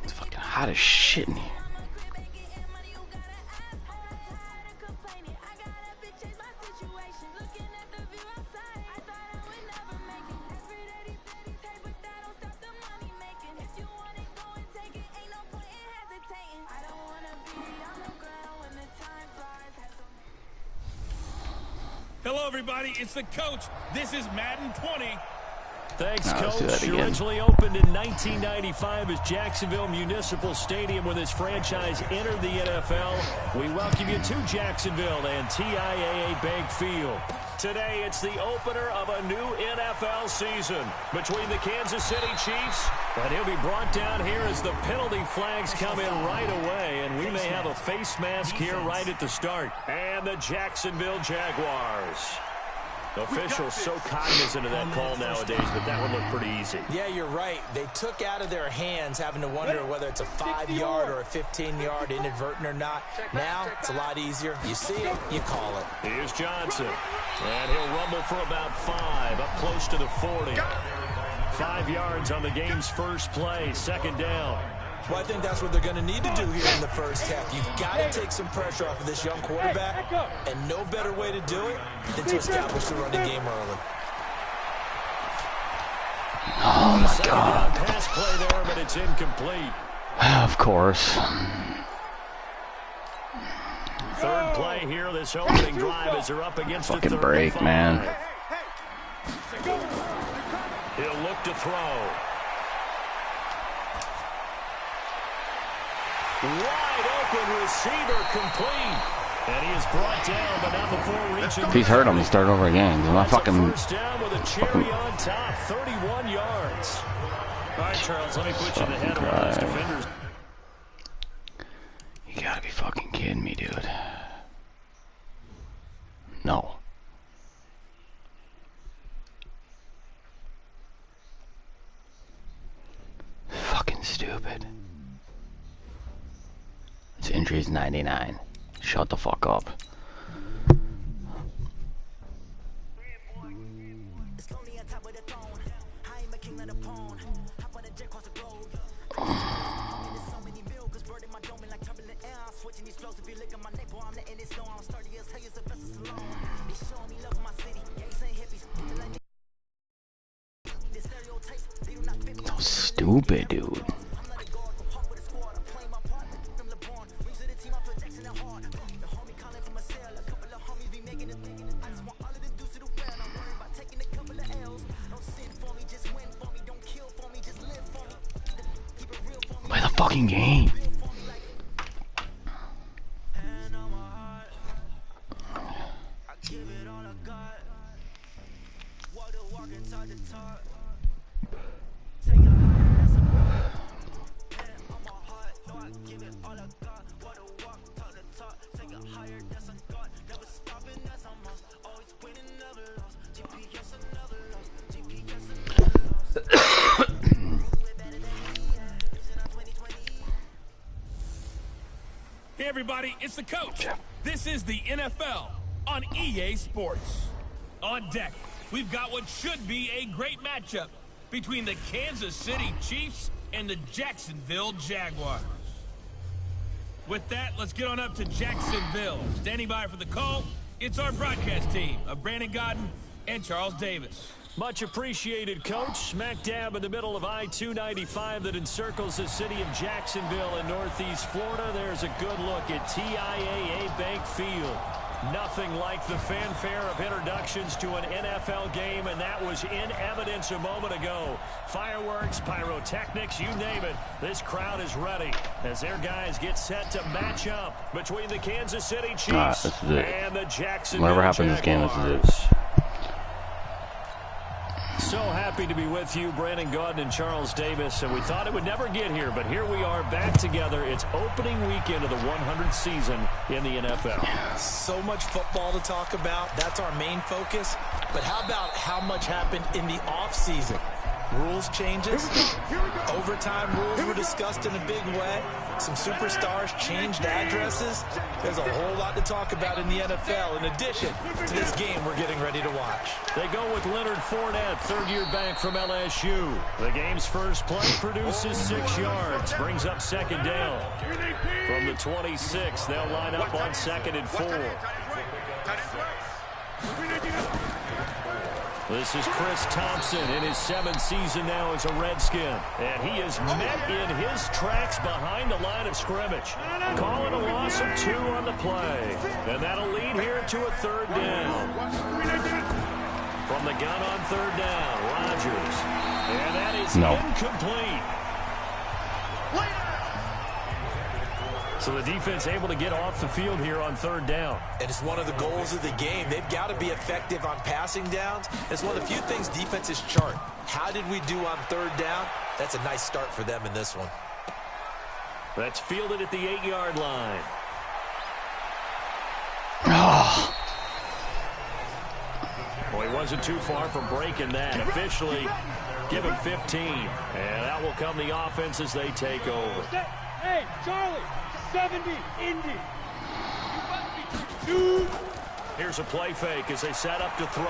It's fucking hot as shit in here. Hello, everybody. It's the coach. This is Madden 20. Thanks, Coach. Originally opened in 1995 as Jacksonville Municipal Stadium when this franchise entered the NFL. We welcome you to Jacksonville and TIAA Bank Field. Today, it's the opener of a new NFL season between the Kansas City Chiefs, and he'll be brought down here as the penalty flags come in right away, and we may have a face mask here right at the start. And the Jacksonville Jaguars. Officials so cognizant of that call nowadays, but that one looked pretty easy. Yeah, you're right. They took out of their hands having to wonder whether it's a 5-yard or a 15-yard inadvertent or not. Now, it's a lot easier. You see it, you call it. Here's Johnson. And he'll rumble for about 5, up close to the 40. 5 yards on the game's first play, second down. Well, I think that's what they're going to need to do here in the first half. You've got to take some pressure off of this young quarterback, and no better way to do it than to establish the running game early. Oh, my God. Pass play there, but it's incomplete. Of course. Third play here, this opening drive as they're up against the 35. Fucking break, man. He'll look to throw. Wide open receiver complete. And he is brought down, but not before reaching. If he's hurt him, he'll start over again. He's not fucking. First down with a cherry on top, 31 yards. All right, Charles, let me put you in the head of one of those defenders. You gotta be fucking kidding me, dude. No. Fucking stupid. His injury's 99. Shut the fuck up. So stupid, dude. Play the fucking game. Hey, everybody, it's the coach. This is the NFL on EA Sports. On deck, we've got what should be a great matchup between the Kansas City Chiefs and the Jacksonville Jaguars. With that, let's get on up to Jacksonville. Standing by for the call, it's our broadcast team of Brandon Godden and Charles Davis. Much appreciated, Coach. Smack dab in the middle of I-295 that encircles the city of Jacksonville in Northeast Florida. There's a good look at TIAA Bank Field. Nothing like the fanfare of introductions to an NFL game, and that was in evidence a moment ago. Fireworks, pyrotechnics, you name it. This crowd is ready as their guys get set to match up between the Kansas City Chiefs and the Jacksonville Whatever happens in this game, this is it. So happy to be with you, Brandon Gaudin and Charles Davis, and we thought it would never get here, but here we are back together. It's opening weekend of the 100th season in the NFL. So much football to talk about. That's our main focus. But how about how much happened in the offseason? Rules changes. Overtime rules were discussed in a big way. Some superstars changed addresses. There's a whole lot to talk about in the NFL in addition to this game we're getting ready to watch. They go with Leonard Fournette, third-year back from LSU. The game's first play produces 6 yards, brings up second down. From the 26, they'll line up on 2nd and 4. This is Chris Thompson in his 7th season now as a Redskin. And he is met in his tracks behind the line of scrimmage. Calling a loss of 2 on the play. And that'll lead here to a 3rd down. From the gun on 3rd down, Rodgers. And that is incomplete. So the defense able to get off the field here on 3rd down. And it's one of the goals of the game. They've got to be effective on passing downs. It's one of the few things defenses chart. How did we do on 3rd down? That's a nice start for them in this one. That's fielded at the 8-yard line. Well, he wasn't too far from breaking that. Officially, give him 15. And out will come the offense as they take over. Hey, Charlie! 70, Indy. Here's a play fake as they set up to throw.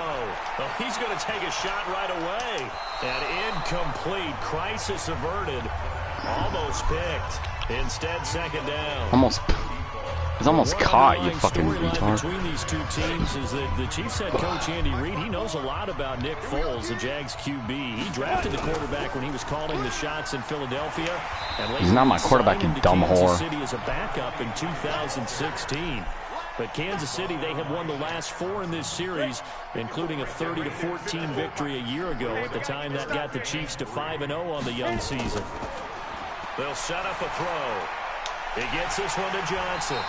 Well, he's going to take a shot right away. And incomplete. Crisis averted. Almost picked. Instead, 2nd down. He's almost caught, you fucking retard. Between these two teams is that the Chiefs head coach Andy Reid, he knows a lot about Nick Foles, the Jags QB. He drafted the quarterback when he was calling the shots in Philadelphia. And he's not my quarterback, you dumb whore. Kansas City as a backup in 2016. But Kansas City, they have won the last 4 in this series, including a 30-14 victory a year ago. At the time, that got the Chiefs to 5-0 on the young season. They'll set up a throw. He gets this one to Johnson.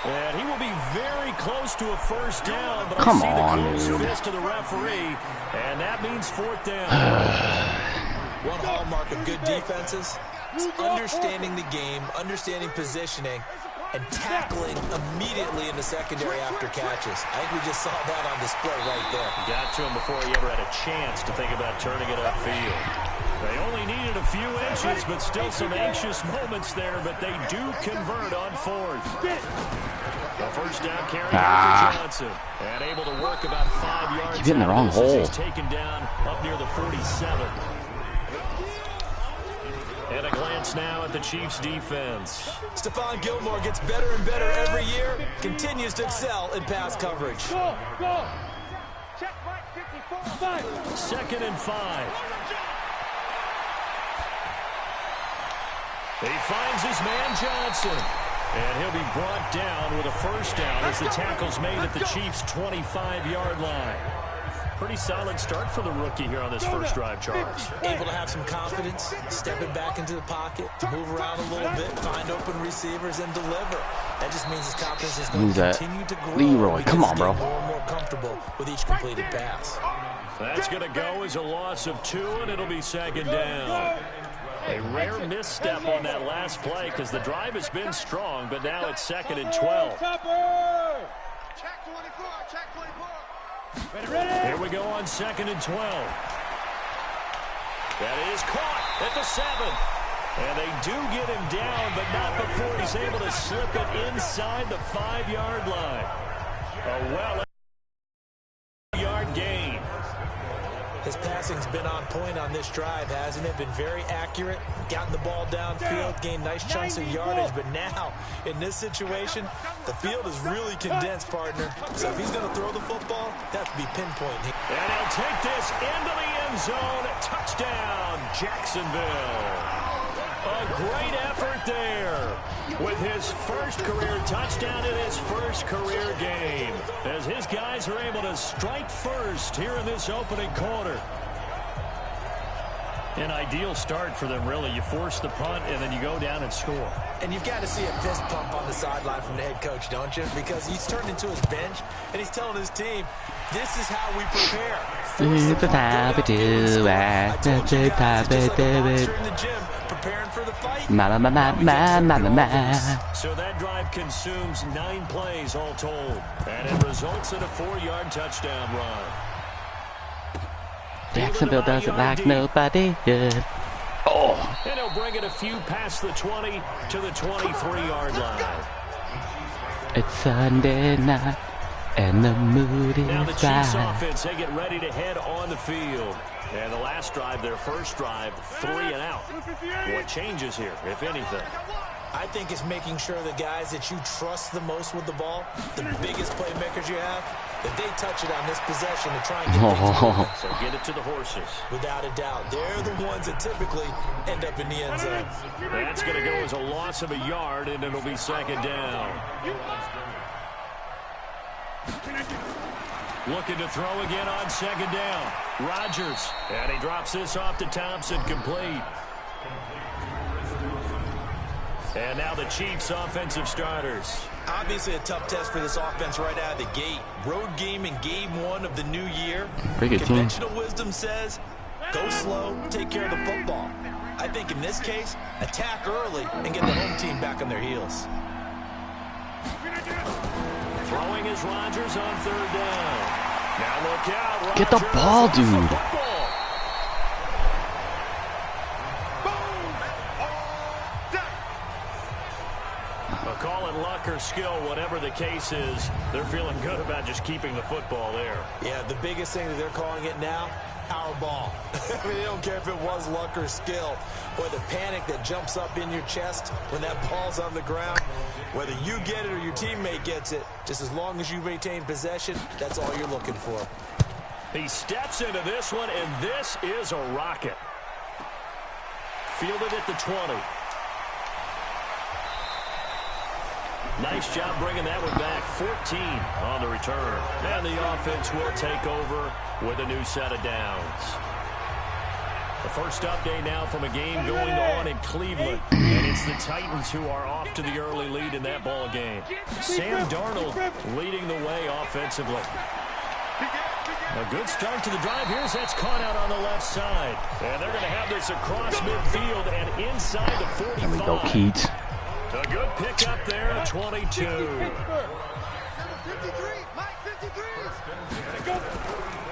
And he will be very close to a 1st down, but Come I see on, the close dude. fist of the referee, and that means 4th down. One hallmark of good defenses is understanding the game, understanding positioning, and tackling immediately in the secondary after catches. I think we just saw that on display right there. Got to him before he ever had a chance to think about turning it upfield. They only needed a few inches, but still some anxious moments there, but they do convert on 4th. The 1st down carry to Johnson, and able to work about 5 yards. He's getting the wrong hole. He's taken down up near the 47. And a glance now at the Chiefs' defense. Stephon Gilmore gets better and better every year, continues to excel in pass coverage. Go. Check right 54. 2nd and 5. He finds his man Johnson. And he'll be brought down with a 1st down as the tackle's made at the Chiefs' 25-yard line. Pretty solid start for the rookie here on this first drive, Charles. Able to have some confidence, stepping back into the pocket, move around a little bit, find open receivers, and deliver. That just means his confidence is going to continue to grow. Leroy, come on, bro. More and more comfortable with each completed pass. That's going to go as a loss of 2, and it'll be 2nd down. A rare misstep on that last play because the drive has been strong, but now it's 2nd and 12. Check 24, check 24. Here we go on 2nd and 12. That is caught at the 7. And they do get him down, but not before he's able to slip it inside the 5-yard line. A well-yard gain. His passing's been on point on this drive, hasn't it? Been very accurate, gotten the ball downfield, gained nice chunks of yardage, but now, in this situation, the field is really condensed, partner. So if he's going to throw the football, that has to be pinpoint. And he'll take this into the end zone. Touchdown, Jacksonville. A great effort there with his first career touchdown in his first career game, as his guys are able to strike first here in this opening quarter. An ideal start for them, really. You force the punt, and then you go down and score. And you've got to see a fist pump on the sideline from the head coach, don't you? Because he's turned into his bench, and he's telling his team, this is how we prepare. Force the punt, go down, I told you guys, it's just like a boxer in the gym, preparing for the fight. So that drive consumes 9 plays all told, and it results in a 4-yard touchdown run. Jacksonville does it like nobody did. Oh. And he'll bring it a few past the 20 to the 23-yard line. It's Sunday night, and the mood is now the Chiefs right. offense, they get ready to head on the field. And the last drive, their first drive, 3 and out. What changes here, if anything? I think it's making sure the guys that you trust the most with the ball, the biggest playmakers you have, that they touch it on this possession to try and get things moving. So get it to the horses. Without a doubt. They're the ones that typically end up in the end zone. That's going to go as a loss of a yard, and it'll be second down. Looking to throw again on second down. Rodgers. And he drops this off to Thompson, complete. And now the Chiefs' offensive starters. Obviously a tough test for this offense right out of the gate. Road game in game 1 of the new year. Pretty good Conventional wisdom says, go slow, take care of the football. I think in this case, attack early and get the home team back on their heels. Throwing is Rodgers on third down. Now look out. Rodgers Get the ball, dude. Call it luck or skill, whatever the case is, they're feeling good about just keeping the football there. Yeah, the biggest thing that they're calling it now, our ball. I mean, they don't care if it was luck or skill, or the panic that jumps up in your chest when that ball's on the ground. Whether you get it or your teammate gets it, just as long as you maintain possession, that's all you're looking for. He steps into this one, and this is a rocket. Fielded at the 20. Nice job bringing that one back. 14 on the return. And the offense will take over with a new set of downs. The first update now from a game going on in Cleveland. And it's the Titans who are off to the early lead in that ball game. Sam Darnold leading the way offensively. A good start to the drive here as that's caught out on the left side. And they're going to have this across midfield and inside the 45. There we go, Keats. A good pick up there at 22.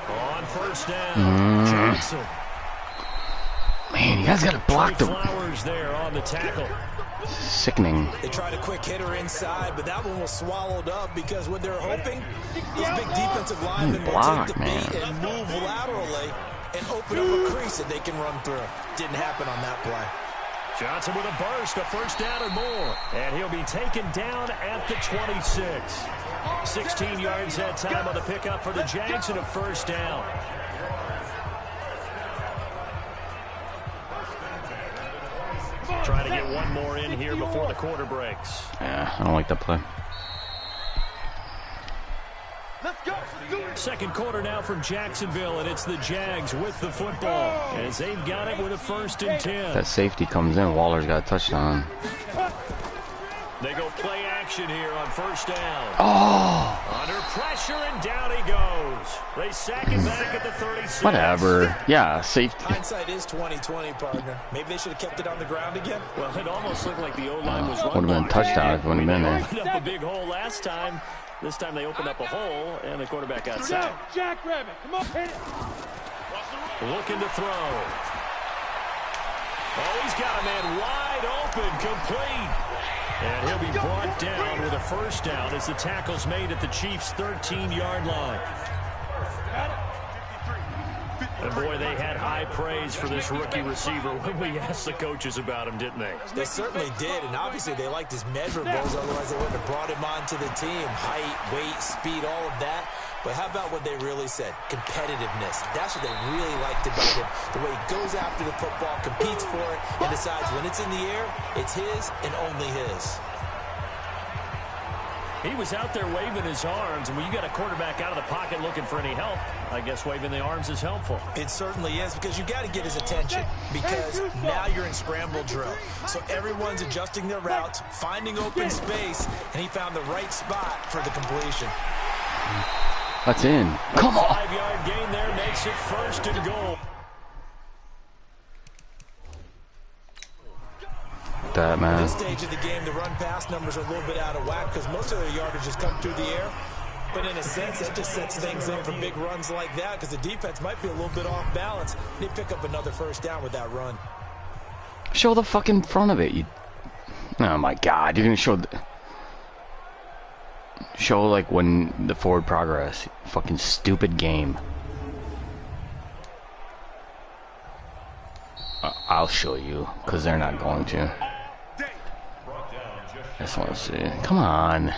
On first down, Johnson. Man, you guys got to block the Flowers there on the tackle. Sickening. They tried a quick hitter inside, but that one was swallowed up because what they're hoping, those big defensive linemen will take the beat and move laterally and open up a crease that they can run through. Didn't happen on that play. Johnson with a burst, a first down and more. And he'll be taken down at the 26. 16 yards that time on the pickup for the Jags and a first down. Trying to get one more in here before the quarter breaks. Yeah, I don't like that play. Second quarter now from Jacksonville, and it's the Jags with the football as they've got it with a 1st and 10. That safety comes in. Waller's got a touchdown. They go play action here on first down. Oh! Under pressure, and down he goes. They sack it back at the 36. Whatever. Yeah, safety. Hindsight is 20/20, partner. Maybe they should have kept it on the ground again. Well, it almost looked like the O-line was wrong. Would have been a touchdown if it wouldn't have been there. They opened up a big hole last time. This time they opened up a hole, and the quarterback got sacked. Jack Rabbit, come on, hit it. Looking to throw. Oh, he's got a man wide open, complete. And he'll be brought down with a first down as the tackle's made at the Chiefs' 13-yard line. And boy, they had high praise for this rookie receiver when we asked the coaches about him, didn't they? They certainly did, and obviously they liked his measurables, otherwise they wouldn't have brought him onto the team. Height, weight, speed, all of that. But how about what they really said? Competitiveness. That's what they really liked about him. The way he goes after the football, competes for it, and decides when it's in the air, it's his and only his. He was out there waving his arms, and when you got a quarterback out of the pocket looking for any help, I guess waving the arms is helpful. It certainly is, because you got to get his attention, because now you're in scramble drill. So everyone's adjusting their routes, finding open space, and he found the right spot for the completion. That's in. Come on. 5-yard gain there makes it 1st and goal. That, man. At this stage of the game, the run-pass numbers are a little bit out of whack because most of their yardage has come through the air. But in a sense, that just sets things up for big runs like that because the defense might be a little bit off balance. They pick up another 1st down with that run. Show the fucking front of it. You... Oh my God! You're gonna show. Show like when the forward progress. Fucking stupid game. I'll show you because they're not going to. I just want to see. Come on.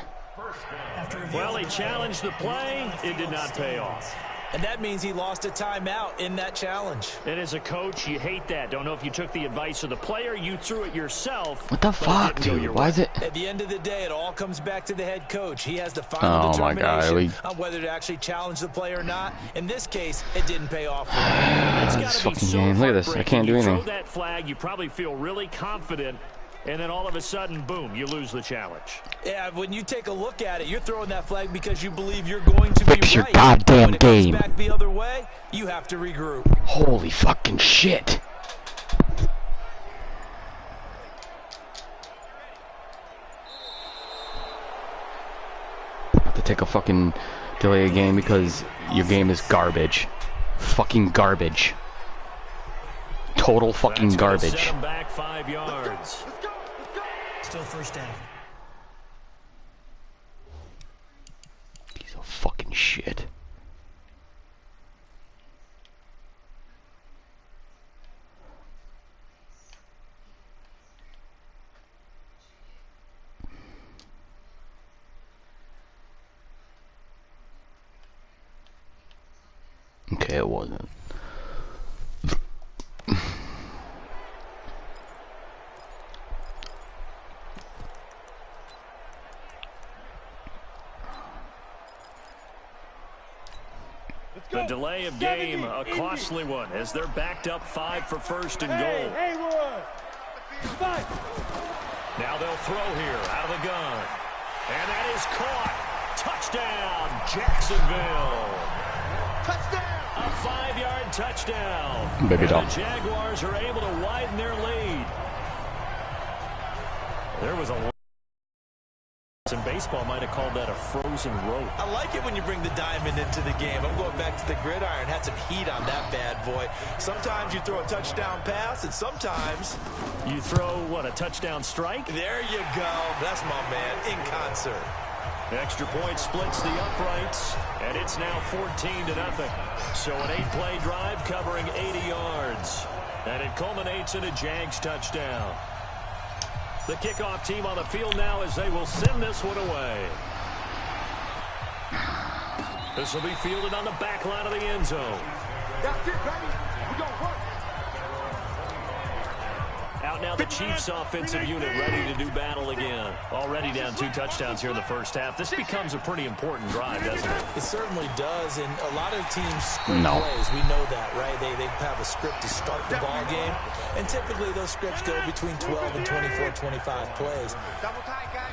Well, he challenged the play. It did not pay off. And that means he lost a timeout in that challenge. And as a coach, you hate that. Don't know if you took the advice of the player, you threw it yourself. What the fuck, dude? Why is it? At the end of the day, it all comes back to the head coach. He has the final determination on whether to actually challenge the play or not. In this case, it didn't pay off. This fucking game. Look at this. I can't do anything. You throw that flag, you probably feel really confident. And then all of a sudden, boom, you lose the challenge. Yeah, when you take a look at it, you're throwing that flag because you believe you're going to be right. Fix your goddamn when it game. Comes back the other way, you have to regroup. Holy fucking shit. Have to take a fucking delay a game because your game is garbage. Fucking garbage. Total fucking garbage. Set him back 5 yards. Still 1st down. Piece of fucking shit. Okay, it wasn't. The delay of game, a costly one, as they're backed up 5 for 1st and goal. Now they'll throw here out of the gun. And that is caught. Touchdown, Jacksonville. Touchdown. A 5-yard touchdown. Baby doll. And the Jaguars are able to widen their lead. There was a... in baseball might have called that a frozen rope. I like it when you bring the diamond into the game. I'm going back to the gridiron. Had some heat on that bad boy. Sometimes you throw a touchdown pass, and sometimes you throw, what, a touchdown strike? There you go. That's my man, in concert. Extra point splits the uprights, and it's now 14-0. So an 8-play drive covering 80 yards. And it culminates in a Jags touchdown. The kickoff team on the field now as they will send this one away. This will be fielded on the back line of the end zone. That's it, baby. We're going to work. Out now the Chiefs offensive unit ready to do battle again. Already down 2 touchdowns here in the first half. This becomes a pretty important drive, doesn't it? It certainly does, and a lot of teams script plays. We know that, right? They have a script to start the ball game, and typically those scripts go between 12 and 24, 25 plays.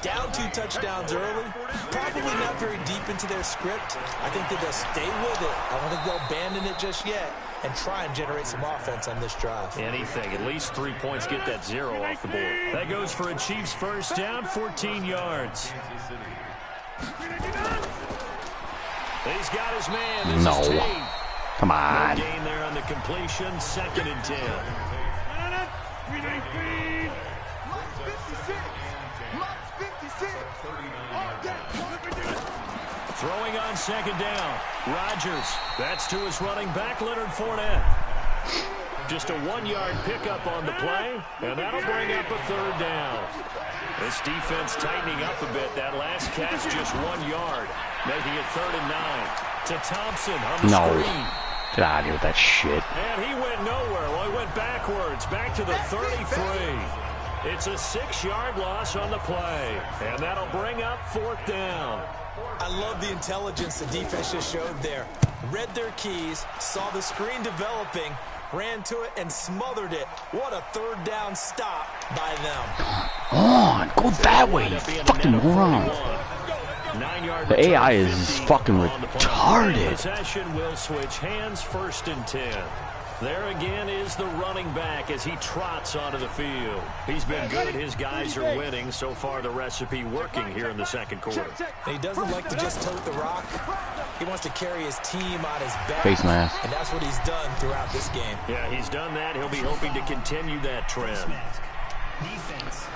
Down 2 touchdowns early, probably not very deep into their script. I think that they'll stay with it. I don't think they'll abandon it just yet and try and generate some offense on this drive. Anything, at least 3 points, get that 0 off the board. That goes for a Chiefs first down, 14 yards. He's got his man. This is Tate. Come on. No gain there on the completion, 2nd and 10. Throwing on 2nd down. Rodgers. That's to his running back, Leonard Fournette. Just a 1-yard pickup on the play, and that'll bring up a 3rd down. This defense tightening up a bit. That last catch just 1 yard, making it 3rd and 9. To Thompson on the screen. Get out of here with that shit. And he went nowhere. Well, he went backwards, back to the 33. It's a 6-yard loss on the play, and that'll bring up 4th down. I love the intelligence the defense just showed there. Read their keys, saw the screen developing, ran to it, and smothered it. What a 3rd down stop by them. Come on, go that way, you fucking moron. The AI is fucking retarded. Possession will switch hands, 1st and 10. There again is the running back as he trots onto the field. He's been good. His guys are winning. So far, the recipe working here in the 2nd quarter. And he doesn't like to just tote the rock. He wants to carry his team on his back. Face mask. And that's what he's done throughout this game. Yeah, he's done that. He'll be hoping to continue that trend. Defense.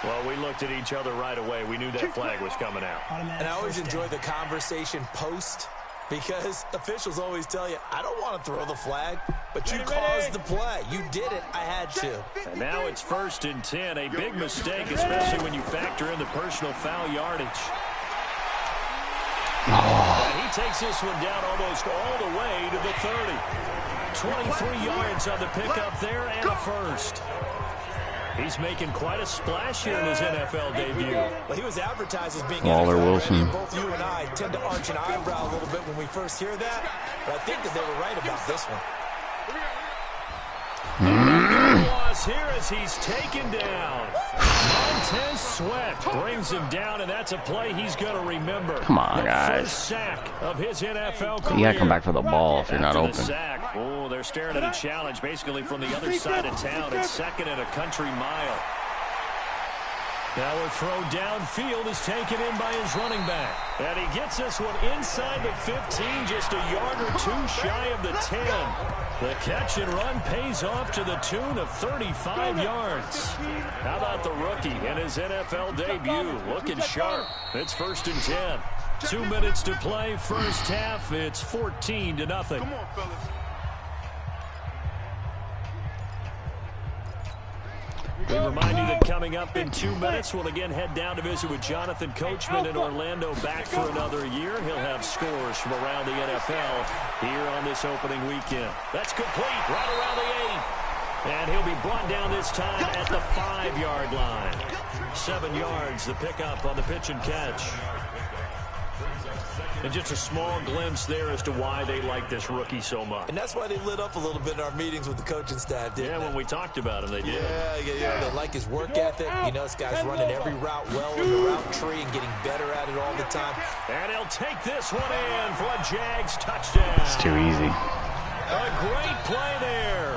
Well, we looked at each other right away. We knew that flag was coming out. And I always enjoy the conversation post, because officials always tell you, I don't want to throw the flag, but you caused the play. You did it. I had to. And now it's 1st and 10. A big mistake, especially when you factor in the personal foul yardage. And he takes this one down almost all the way to the 30. 23 yards on the pickup there and a 1st. He's making quite a splash here in his NFL debut. Well, he was advertised as being Waller NFL Wilson. ready. Both you and I tend to arch an eyebrow a little bit when we first hear that, but I think that they were right about this one. Loss here as he's taken down. Montez Sweat brings him down, and that's a play he's going to remember. Come on, guys. First sack of his NFL career. You gotta come back for the ball if you're not After open. the sack. Oh, they're staring at a challenge basically from the other side of town. It's 2nd and a country mile. Now a throw downfield is taken in by his running back. And he gets this one inside the 15, just a yard or 2 shy of the 10. The catch and run pays off to the tune of 35 yards. How about the rookie in his NFL debut? Looking sharp. It's 1st and 10. 2 minutes to play, first half. It's 14-0. Come on, fellas. We remind you that coming up in 2 minutes, we'll again head down to visit with Jonathan Coachman in Orlando, back for another year. He'll have scores from around the NFL here on this opening weekend. That's complete, right around the 8. And he'll be brought down this time at the 5-yard line. 7 yards, the pickup on the pitch and catch. And just a small glimpse there as to why they like this rookie so much. And that's why they lit up a little bit in our meetings with the coaching staff, didn't they? When we talked about him, they did. Yeah. They like his work ethic. You know, this guy's running every route well in the route tree and getting better at it all the time. And he'll take this one in for a Jags touchdown. It's too easy. A great play there.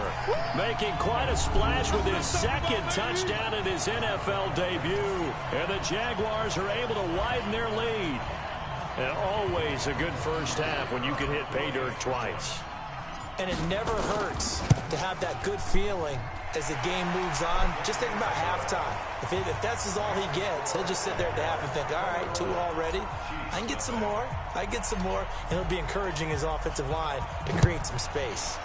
Making quite a splash with his 2nd touchdown in his NFL debut. And the Jaguars are able to widen their lead. And always a good first half when you can hit pay dirt twice. And it never hurts to have that good feeling as the game moves on. Just think about halftime. If that's all he gets, he'll just sit there at the half and think, all right, 2 already. I can get some more. And he'll be encouraging his offensive line to create some space.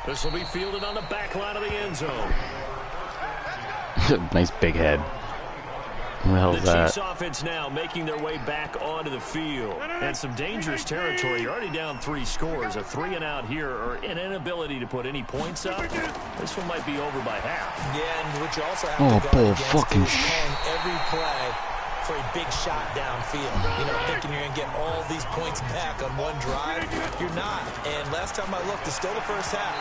This will be fielded on the back line of the end zone. Nice big head. What the hell is The that? Chiefs offense now making their way back onto the field. And some dangerous territory. You're already down 3 scores. A 3-and-out here or an inability to put any points up. This one might be over by half. Yeah, and what you also have to guard against fucking is calling every play for a big shot downfield. You know, thinking you're going to get all these points back on one drive. You're not. And last time I looked, it's still the first half.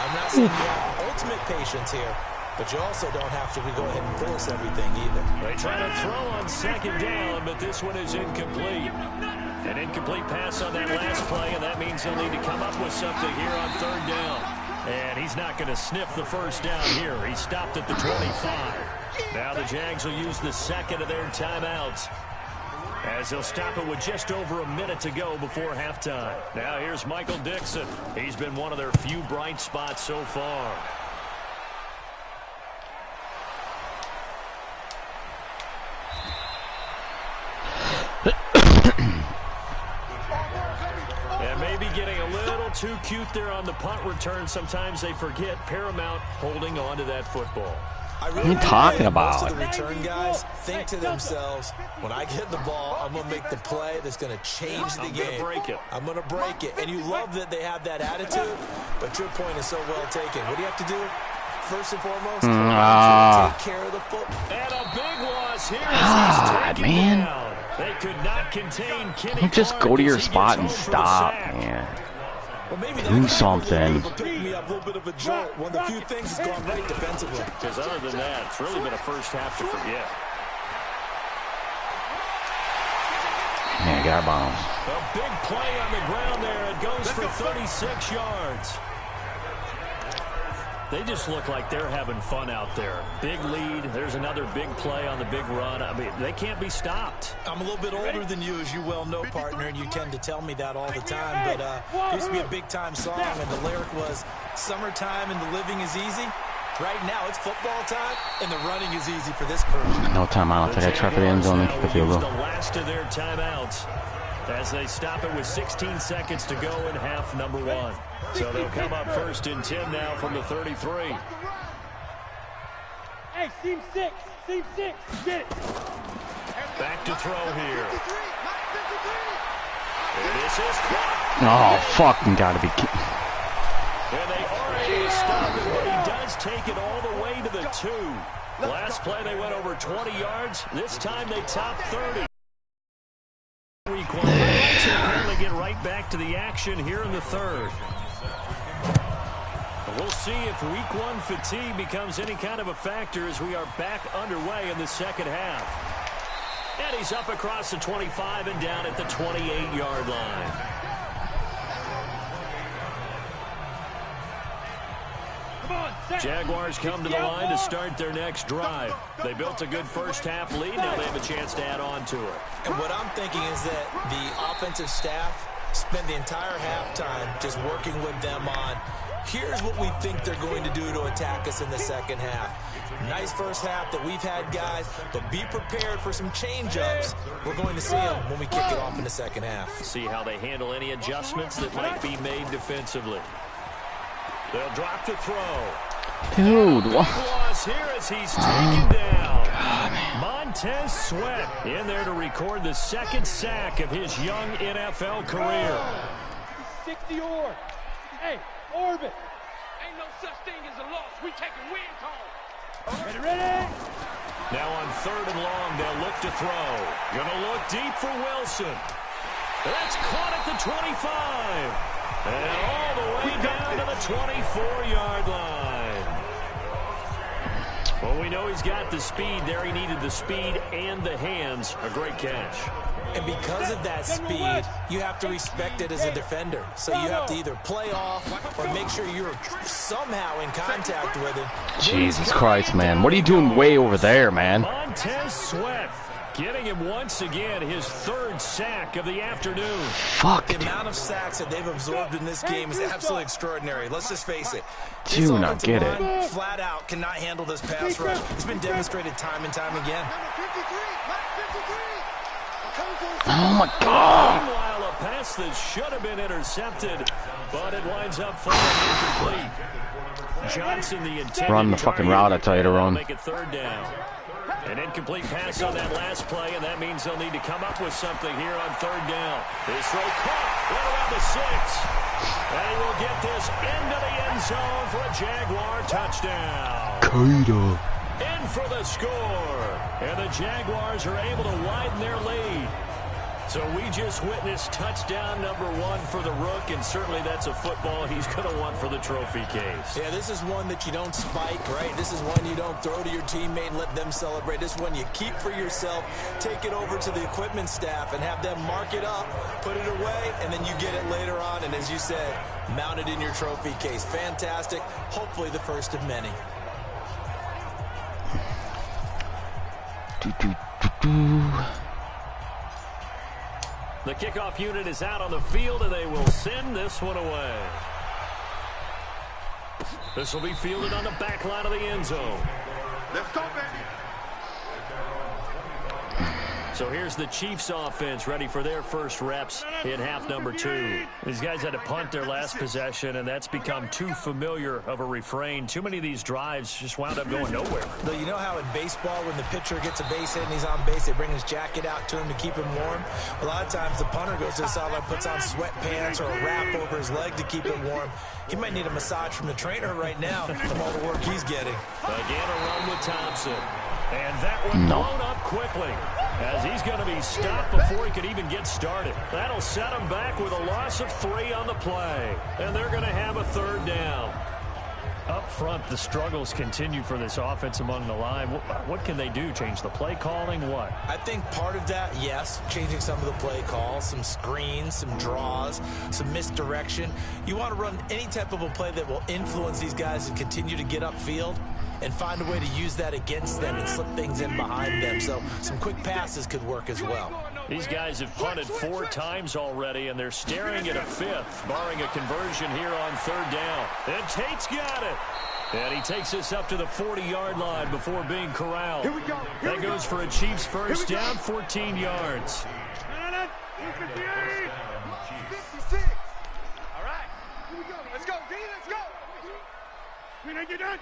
I'm not saying you have ultimate patience here, but you also don't have to go ahead and force everything either. They try to throw on 2nd down, but this one is incomplete. An incomplete pass on that last play, and that means he'll need to come up with something here on 3rd down. And he's not going to sniff the first down here. He stopped at the 25. Now the Jags will use the 2nd of their timeouts, as they'll stop it with just over a minute to go before halftime. Now here's Michael Dixon. He's been one of their few bright spots so far. And maybe getting a little too cute there on the punt return. Sometimes they forget paramount holding on to that football. What are you talking about? Most of the return guys think to themselves, when I get the ball, I'm going to make the play that's going to change the game. I'm going to break it. And you love that they have that attitude, but your point is so well taken. What do you have to do? First and foremost, take care of the football. And a big loss here as he's taken down. They could not contain Kenny. Don't just go to your spot and stop, man. Well, maybe do something. Pick me up a little bit of a jolt. One of the few things has gone right defensively. Because other than that, it's really been a first half to forget. Man, got bombs. A big play on the ground there. It goes for 36 yards. They just look like they're having fun out there. Big lead. There's another big play on the big run. I mean, they can't be stopped. I'm a little bit older than you, as you well know, partner, and you tend to tell me that all the time. But it used to be a big-time song, and the lyric was, summertime and the living is easy. Right now, it's football time, and the running is easy for this crew. No timeout. I think I tried for the end zone and kick the field goal. The last of their timeouts as they stop it with 16 seconds to go in half number 1. So they'll come up first and 10 now from the 33. Hey, seam 6, get it. Back to throw here. And this is caught. Oh, fucking gotta be kidding. And they are able to stop it, but he does take it all the way to the 2. Last play they went over 20 yards. This time they top 30. Week 1. They apparently get right back to the action here in the 3rd. We'll see if week 1 fatigue becomes any kind of a factor as we are back underway in the second half. And he's up across the 25 and down at the 28-yard line. Jaguars come to the line to start their next drive. They built a good first half lead. Now they have a chance to add on to it. And what I'm thinking is that the offensive staff spent the entire halftime just working with them on, here's what we think they're going to do to attack us in the second half. Nice first half that we've had, guys, but be prepared for some change-ups. We're going to see them when we kick it off in the second half. See how they handle any adjustments that might be made defensively. They'll drop to throw. Dude, what? Loss here as he's taken down. Montez Sweat in there to record the 2nd sack of his young NFL career. 60 or. Hey, Orbit. Ain't no such thing as a loss. We taking wins home. Ready? Now on 3rd and long, they'll look to throw. Gonna look deep for Wilson. That's caught at the 25. And all the way down to the 24-yard line. Well, we know he's got the speed there. He needed the speed and the hands. A great catch. And because of that speed, you have to respect it as a defender. So you have to either play off or make sure you're somehow in contact with him. Jesus Christ, man. What are you doing way over there, man? Montez Sweat getting him once again his 3rd sack of the afternoon. Fuck. The amount of sacks that they've absorbed in this game is absolutely extraordinary. Let's just face it. Do not get it. Flat out cannot handle this pass rush. It's been demonstrated time and time again. Oh my God. Meanwhile, a pass that should have been intercepted, but it winds up falling incomplete. Johnson, the intended Run the fucking route, I tell you to run. Make it 3rd down. An incomplete pass on that last play, and that means they'll need to come up with something here on 3rd down. His throw caught right around the 6. And he will get this into the end zone for a Jaguar touchdown. Kaida. In for the score. And the Jaguars are able to widen their lead. So we just witnessed touchdown number 1 for the Rook, and certainly that's a football he's going to want for the trophy case. Yeah, this is one that you don't spike, right? This is one you don't throw to your teammate and let them celebrate. This is one you keep for yourself, take it over to the equipment staff and have them mark it up, put it away, and then you get it later on. And as you said, mount it in your trophy case. Fantastic. Hopefully the first of many. The kickoff unit is out on the field, and they will send this one away. This will be fielded on the back line of the end zone. Let's go, baby. So here's the Chiefs offense ready for their first reps in half number 2. These guys had to punt their last possession, and that's become too familiar of a refrain. Too many of these drives just wound up going nowhere. Though you know how in baseball, when the pitcher gets a base hit and he's on base, they bring his jacket out to him to keep him warm? A lot of times the punter goes to the sideline, puts on sweatpants or a wrap over his leg to keep him warm. He might need a massage from the trainer right now from all the work he's getting. Again, a run with Thompson. And that one blown up quickly, as he's going to be stopped before he could even get started. That'll set him back with a loss of 3 on the play. And they're going to have a 3rd down. Up front, the struggles continue for this offense among the line. What can they do? Change the play calling? What? I think part of that, yes, changing some of the play calls, some screens, some draws, some misdirection. You want to run any type of a play that will influence these guys and continue to get upfield and find a way to use that against them and slip things in behind them. So some quick passes could work as well. These guys have punted 4 times already, and they're staring at a 5th, barring a conversion here on 3rd down. And Tate's got it. And he takes us up to the 40-yard line before being corralled. That goes for a Chiefs first down, 14 yards. 56. All right. Here we go. Let's go, D. Let's go. We didn't get done.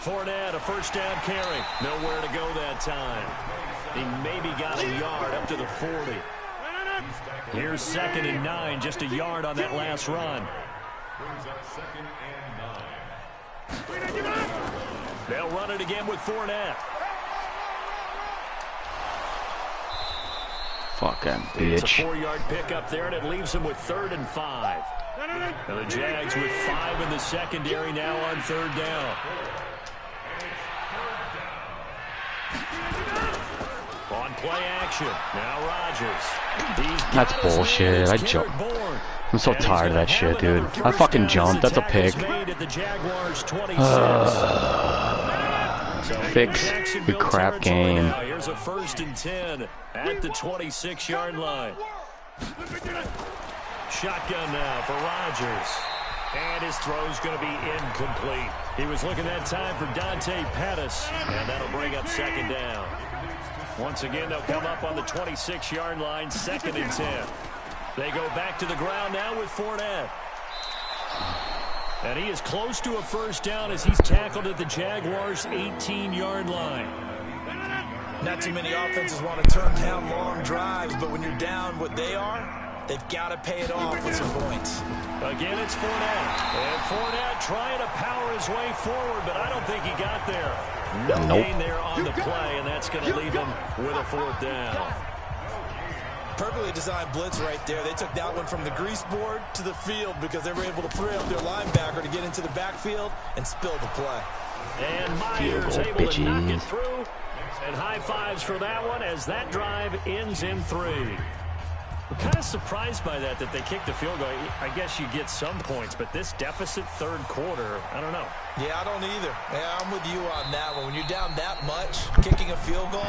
Fournette, a first down carry. Nowhere to go that time. He maybe got a yard up to the 40. Here's 2nd and 9, just a yard on that last run. They'll run it again with Fournette. Fucking bitch. It's a 4-yard pickup there, and it leaves them with 3rd and 5. And the Jags with 5 in the secondary now on 3rd down. On play action, now Rodgers. That's bullshit. I'm so tired of that shit, dude. I fucking jumped. That's a pick. Fix the crap game. Here's a 1st and 10 at the 26-yard line. Shotgun now for Rodgers. And his throw's going to be incomplete. He was looking that time for Dante Pettis, and that'll bring up 2nd down. Once again, they'll come up on the 26-yard line, 2nd and 10. They go back to the ground now with Fournette. And he is close to a first down as he's tackled at the Jaguars' 18-yard line. Not too many offenses want to turn down long drives, but when you're down what they are, they've got to pay it off with some points. Again, it's Fournette. And Fournette trying to power his way forward, but I don't think he got there. No gain there on the play, and that's going to leave him with a 4th down. Perfectly designed blitz right there. They took that one from the grease board to the field because they were able to free up their linebacker to get into the backfield and spill the play. And Myers able to knock it through. And high fives for that one as that drive ends in 3. I'm kind of surprised by that they kicked the field goal. I guess you get some points, but this deficit 3rd quarter, I don't know. Yeah, I don't either. Yeah, I'm with you on that one. When you're down that much, kicking a field goal,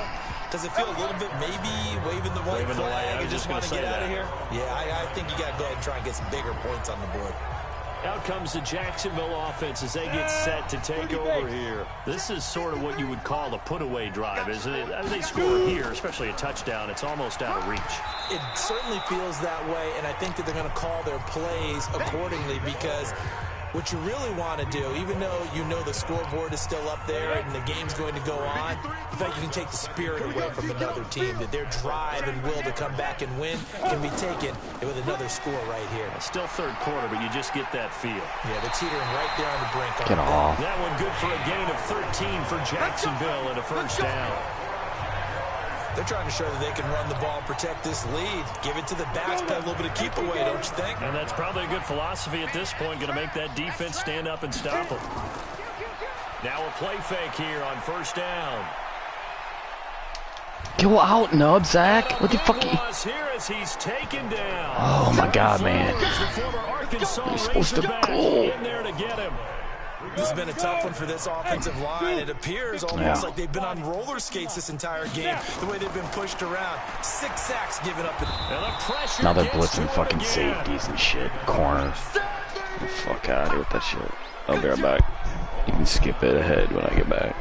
does it feel a little bit maybe waving the white flag and just want to get out of here? Yeah, I think you got to go ahead and try and get some bigger points on the board. Out comes the Jacksonville offense as they get set to take over here. This is sort of what you would call a put-away drive, isn't it? As they score here, especially a touchdown, it's almost out of reach. It certainly feels that way, and I think that they're going to call their plays accordingly because what you really want to do, even though you know the scoreboard is still up there and the game's going to go on, in fact, you can take the spirit away from another team, that their drive and will to come back and win can be taken with another score right here. It's still 3rd quarter, but you just get that feel. Yeah, they're teetering right there on the brink. Get off. That one good for a gain of 13 for Jacksonville and a first down. They're trying to show that they can run the ball and protect this lead. Give it to the backs, play a little bit of keep away, don't you think? And that's probably a good philosophy at this point, going to make that defense stand up and stop them. Now a play fake here on first down. Go out, nub, Zach. What the fuck? Here as he's taken down. Oh my God, man. You're supposed to go. In there to get him. This has been a tough one for this offensive line. It appears almost like they've been on roller skates this entire game, the way they've been pushed around. 6 sacks given up. Now they're blitzing fucking safeties and shit. Corners. Fuck out of here with that shit. I'll be right back. You can skip it ahead when I get back.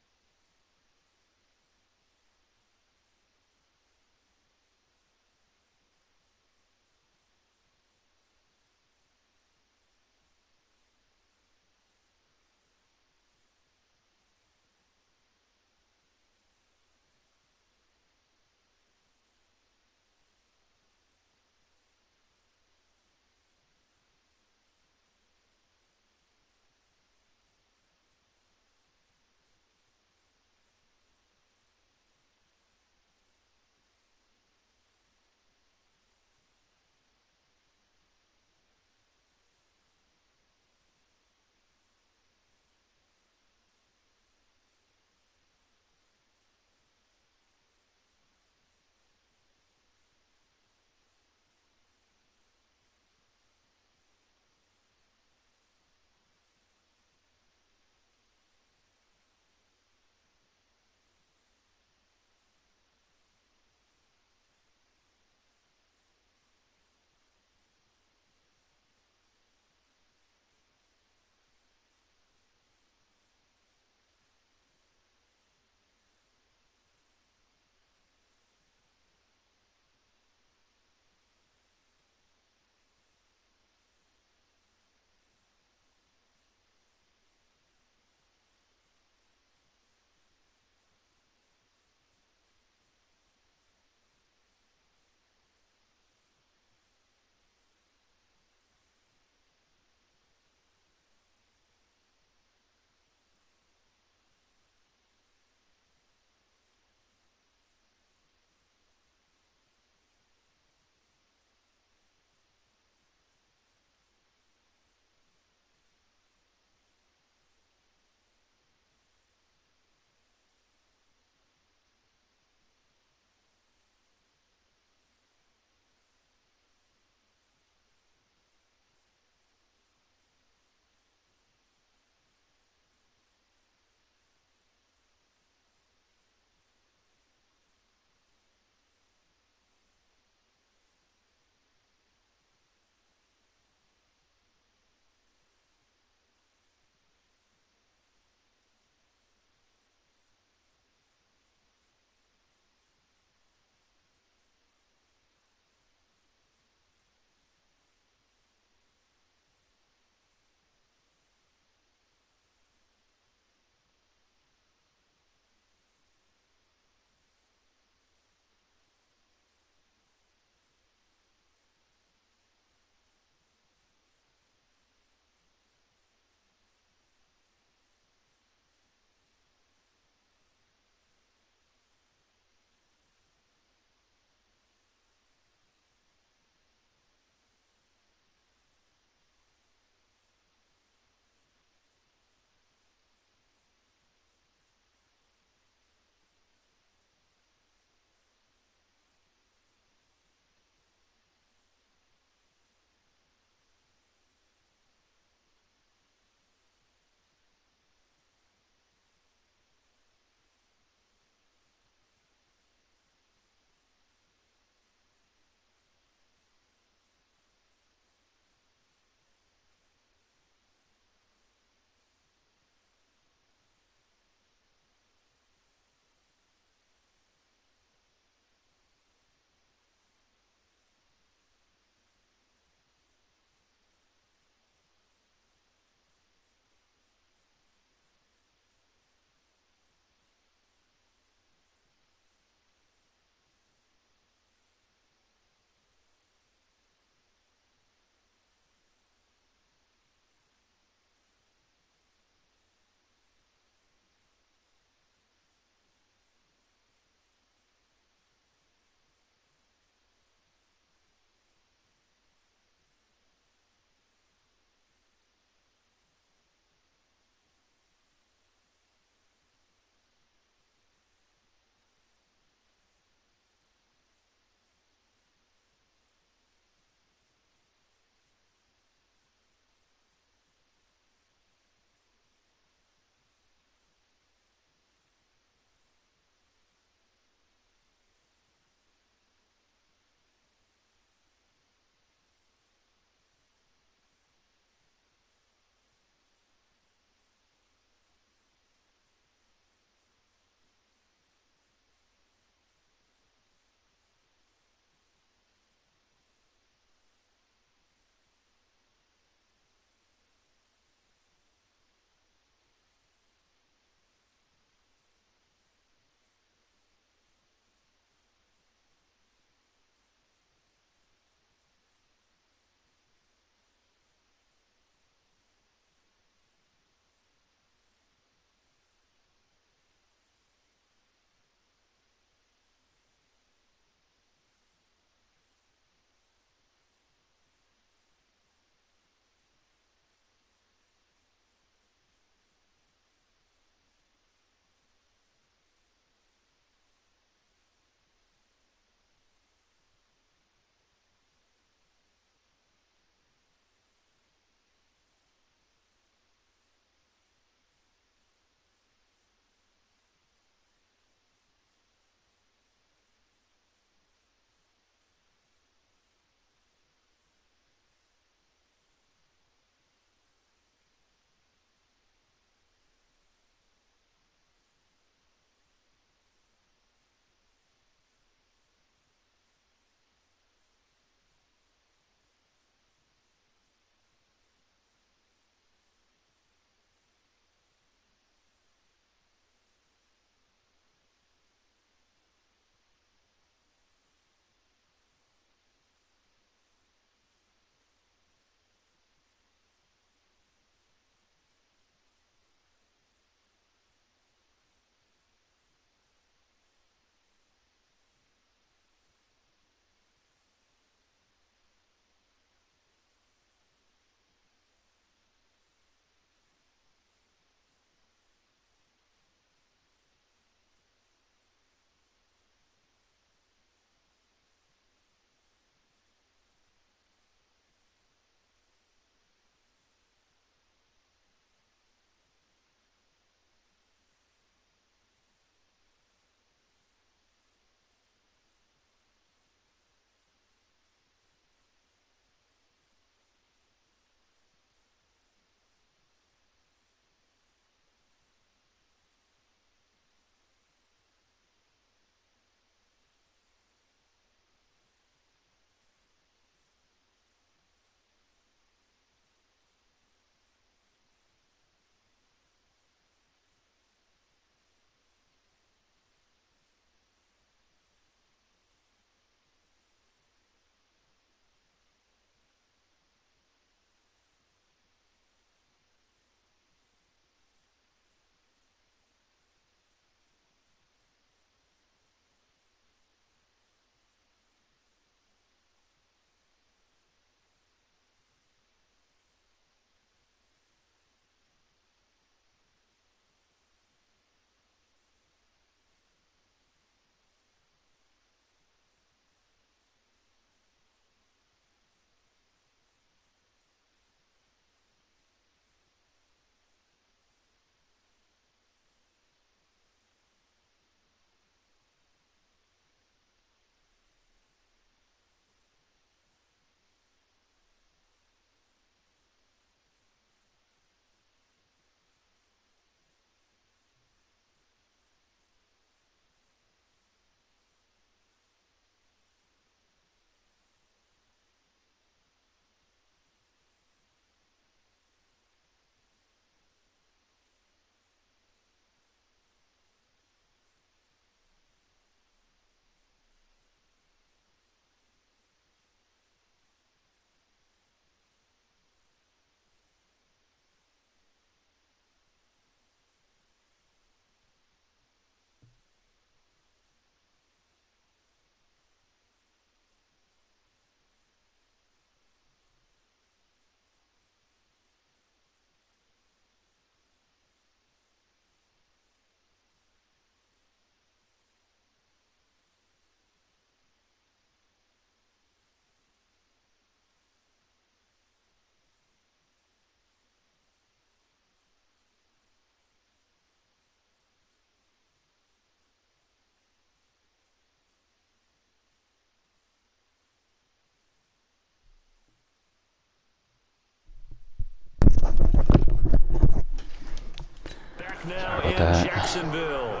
turf now in Jacksonville.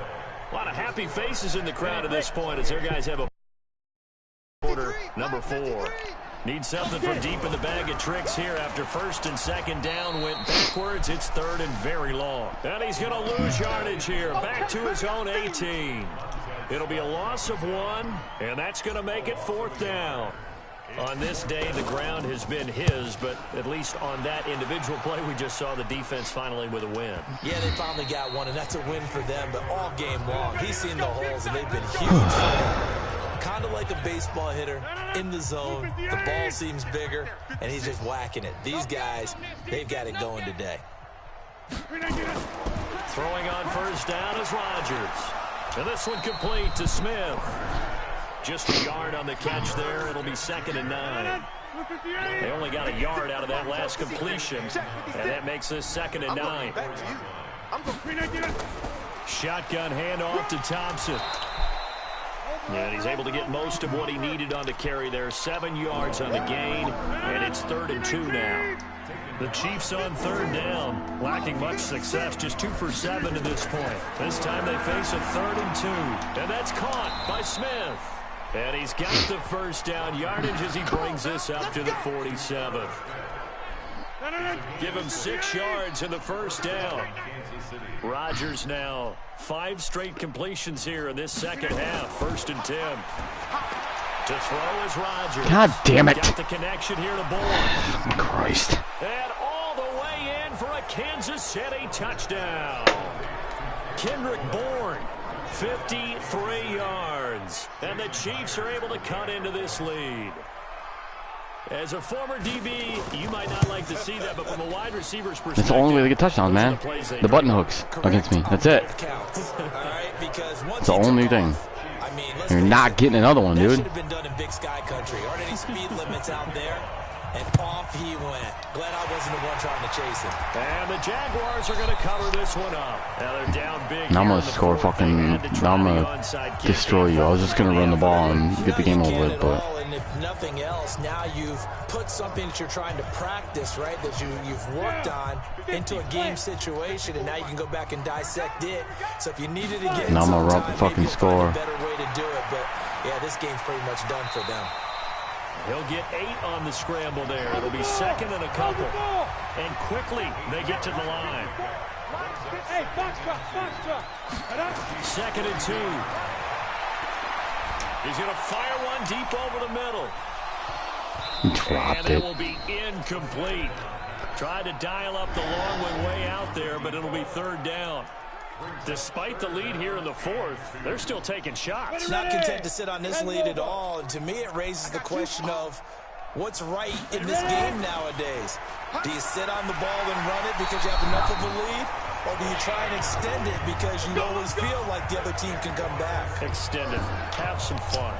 A lot of happy faces in the crowd at this point as their guys have a quarter number 4. Need something from deep in the bag of tricks here after first and second down went backwards. It's third and very long. And he's going to lose yardage here. Back to his own 18. It'll be a loss of 1, and that's going to make it 4th down. On this day, the ground has been his, but at least on that individual play, we just saw the defense finally with a win. Yeah, they finally got one, and that's a win for them, but all game long, he's seen the holes, and they've been huge. Kind of like a baseball hitter in the zone. The ball seems bigger, and he's just whacking it. These guys, they've got it going today. Throwing on first down is Rodgers. And this one complete to Smith. Just a yard on the catch there. It'll be 2nd and 9. They only got a yard out of that last completion, and that makes this 2nd and 9. Shotgun handoff to Thompson. And he's able to get most of what he needed on the carry there. 7 yards on the gain, and it's 3rd and 2 now. The Chiefs on 3rd down, lacking much success, just 2 for 7 to this point. This time they face a 3rd and 2, and that's caught by Smith. And he's got the first down yardage as he brings this up to the 47. Give him 6 yards in the first down. Rodgers now 5 straight completions here in this second half. 1st and 10. To throw is Rodgers. God damn it. Got the connection here to Bourne. Christ. And all the way in for a Kansas City touchdown. Kendrick Bourne, 53 yards. And the Chiefs are able to cut into this lead. As a former DB, you might not like to see that, but from a wide receiver's perspective, that's the only way to get touchdowns, man. The button hooks against me. That's it. It's the only thing. You're not getting another one, dude. Should have been done in Big Sky Country. Aren't any speed limits out there? And off he went. Glad I wasn't the one trying to chase him. And the Jaguars are going to cover this one up. Now they're down big. Now I'm going to score fucking... Now I'm going to destroy you. I was just going to run the ball and get the game over with, but... And if nothing else, now you've put something that you're trying to practice, right, that you've worked on into a game situation, and now you can go back and dissect it. So if you needed to get... Now I'm going to run the fucking score. A better way to do it, but yeah, this game's pretty much done for them. He'll get 8 on the scramble there. It'll be 2nd and a couple. And quickly, they get to the line. Hey, box truck. 2nd and 2. He's going to fire one deep over the middle. He dropped and it. It will be incomplete. Tried to dial up the long one way out there, but it'll be 3rd down. Despite the lead here in the 4th, they're still taking shots. Not content to sit on this lead at all. And to me, it raises the question of what's right in this game nowadays. Do you sit on the ball and run it because you have enough of a lead? Or do you try and extend it because you always feel like the other team can come back? Extend it. Have some fun.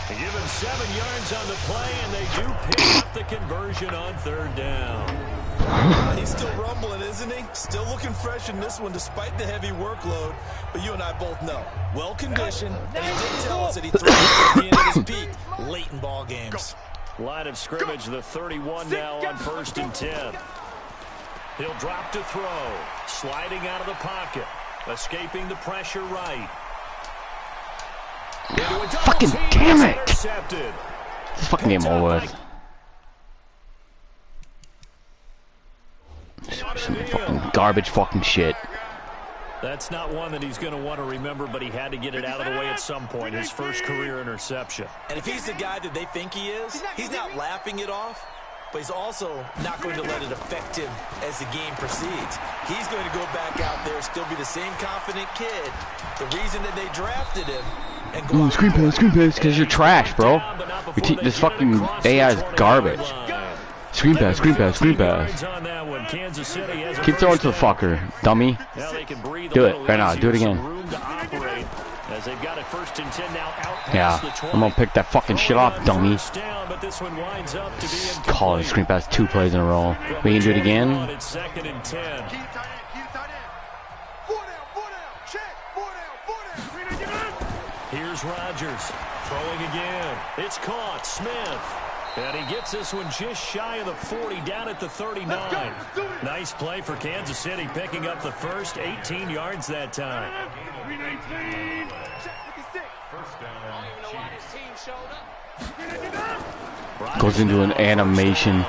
They give him 7 yards on the play, and they do pick up the conversion on 3rd down. He's still rumbling, isn't he? Still looking fresh in this one despite the heavy workload. But you and I both know, well-conditioned, and he did tell us that he throws at the end of his peak late in ball games. Line of scrimmage, the 31 now on 1st and 10. He'll drop to throw, sliding out of the pocket, escaping the pressure right. Fucking damn it! This fucking game over. Some fucking garbage fucking shit. That's not one that he's going to want to remember, but he had to get it out of the way at some point. His first career interception. And if he's the guy that they think he is, he's not laughing it off, but he's also not going to let it affect him as the game proceeds. He's going to go back out there, still be the same confident kid. The reason that they drafted him and go screen pass, because you're trash, bro. This fucking AI is garbage. Screen pass. Keep throwing to the fucker, dummy. Do it right now. Do it again. Yeah, I'm gonna pick that fucking shit off, dummy. Call it screen pass 2 plays in a row. We can do it again. Here's Rodgers throwing again. It's caught. Smith. And he gets this one just shy of the 40, down at the 39. Nice play for Kansas City, picking up the first 18 yards that time. Goes into an animation.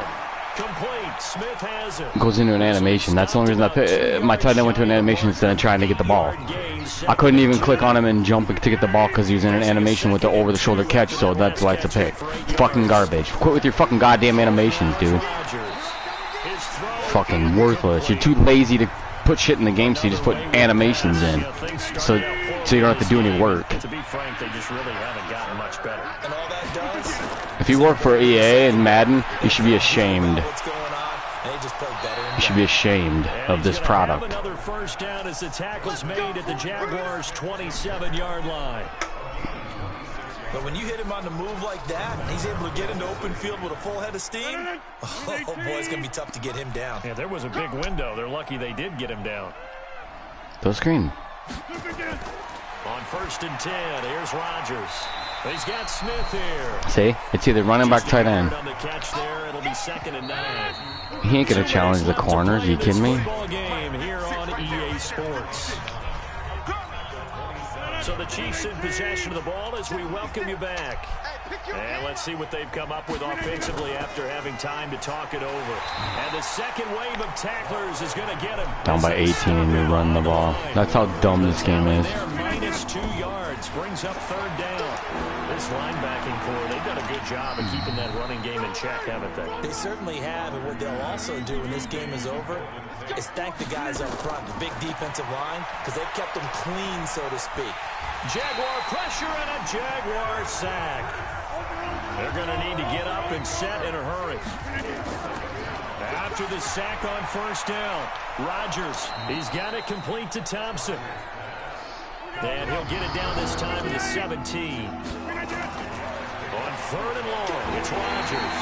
Smith has it. Goes into an animation. That's the only reason my tight end went to an animation instead of trying to get the ball. I couldn't even click on him and jump to get the ball because he was in an animation with the over-the-shoulder catch, so that's why it's a pick. Fucking garbage. Quit with your fucking goddamn animations, dude. Fucking worthless. You're too lazy to put shit in the game, so you just put animations in. So you don't have to do any work. To be frank, they just really haven't gotten much better. And all that does, if you work for EA and Madden, you should be ashamed. You should be ashamed of this product. Another first down as the tackle's made at the Jaguars' 27-yard line. But when you hit him on the move like that, he's able to get into open field with a full head of steam. Oh, boy, it's going to be tough to get him down. Yeah, there was a big window. They're lucky they did get him down. Go screen. On 1st and 10, here's Rodgers. He's got Smith here. See? It's either running back, tight end. On the catch there, it'll be 2nd and 9. He ain't going to challenge the corners. Are you kidding me? Football game here on EA Sports. So the Chiefs in possession of the ball as we welcome you back. And let's see what they've come up with offensively after having time to talk it over. And the second wave of tacklers is going to get him. Down by 18 and you run the ball. That's how dumb this game is. Minus 2 yards brings up 3rd down. This linebacking core, they've done a good job of keeping that running game in check, haven't they? They certainly have, and what they'll also do when this game is over is thank the guys up front, the big defensive line, because they've kept them clean, so to speak. Jaguar pressure and a Jaguar sack. They're going to need to get up and set in a hurry. After the sack on 1st down, Rodgers, he's got it complete to Thompson. And he'll get it down this time to the 17. On 3rd and long, it's Rodgers.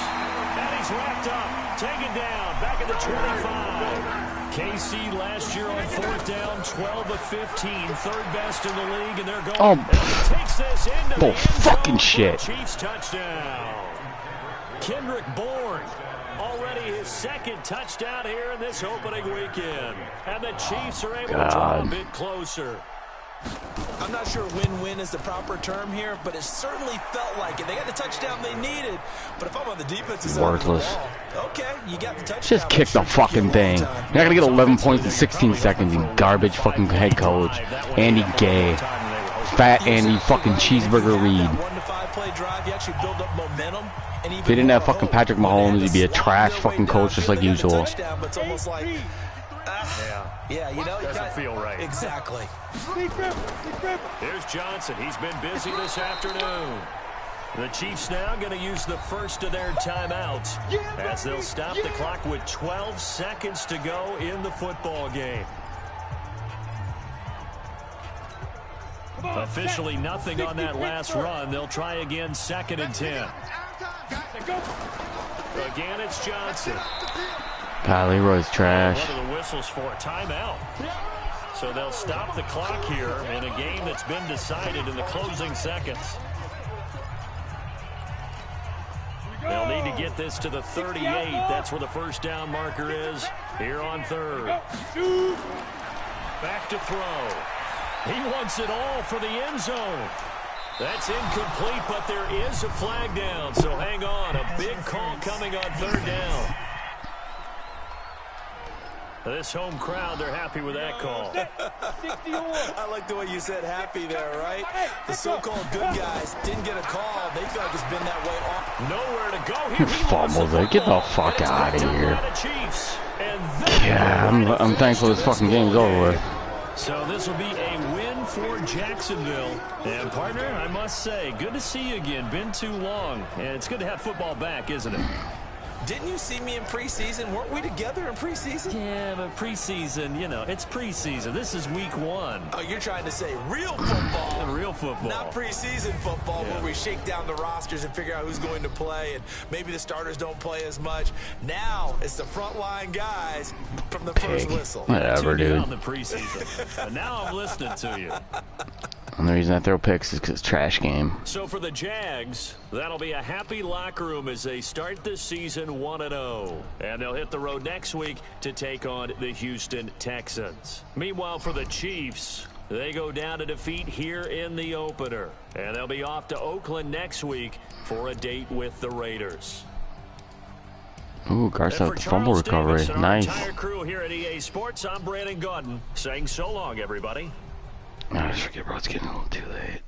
And he's wrapped up, taken down, back at the 25. KC last year on 4th down, 12 of 15, 3rd best in the league, and they're going. Oh, takes this into the fucking shit. Chiefs touchdown. Kendrick Bourne, already his 2nd touchdown here in this opening weekend. And the Chiefs are able to draw a bit closer. I'm not sure win-win is the proper term here, but it certainly felt like it. They got the touchdown they needed, but if I'm on the defensive side of the ball, okay, you got the touchdown. Just kick the fucking thing. You're not going to get 11 points in 16 seconds, you garbage fucking head coach. Andy Gay. Fat Andy fucking Cheeseburger Reed. If they didn't have fucking Patrick Mahomes, he'd be a trash fucking coach just like usual. Yeah, you know, doesn't feel right. Exactly. Here's Johnson. He's been busy this afternoon. The Chiefs now going to use the first of their timeouts as they'll stop the clock with 12 seconds to go in the football game. Officially nothing on that last run. They'll try again, 2nd and 10. Again, it's Johnson. God, Leroy's trash. One of the whistles for a timeout. So they'll stop the clock here in a game that's been decided in the closing seconds. They'll need to get this to the 38. That's where the 1st down marker is here on 3rd. Back to throw. He wants it all for the end zone. That's incomplete, but there is a flag down. So hang on. A big call coming on 3rd down. This home crowd, they're happy with that call. I like the way you said happy there, right? The so-called good guys didn't get a call. They feel like it's been that way all. Nowhere to go here. He fumbles it. Get the fuck out of here. Yeah, I'm thankful this fucking game's over with. So this will be a win for Jacksonville. And partner, I must say, good to see you again. Been too long. And it's good to have football back, isn't it? Didn't you see me in preseason? Weren't we together in preseason? Yeah, but preseason, you know, it's preseason. This is week 1. Oh, you're trying to say real football. Real football. Not preseason football where we shake down the rosters and figure out who's going to play, and maybe the starters don't play as much. Now it's the frontline guys from the first whistle. Whatever, dude. On the preseason. And now I'm listening to you. And the reason I throw picks is because it's trash game. So for the Jags, that'll be a happy locker room as they start this season 1-0. And they'll hit the road next week to take on the Houston Texans. Meanwhile, for the Chiefs, they go down to defeat here in the opener. And they'll be off to Oakland next week for a date with the Raiders. Ooh, Garza with the fumble recovery. Nice. Entire crew here at EA Sports. I'm Brandon Gaudin saying so long, everybody. I just forget, bro. It's getting a little too late.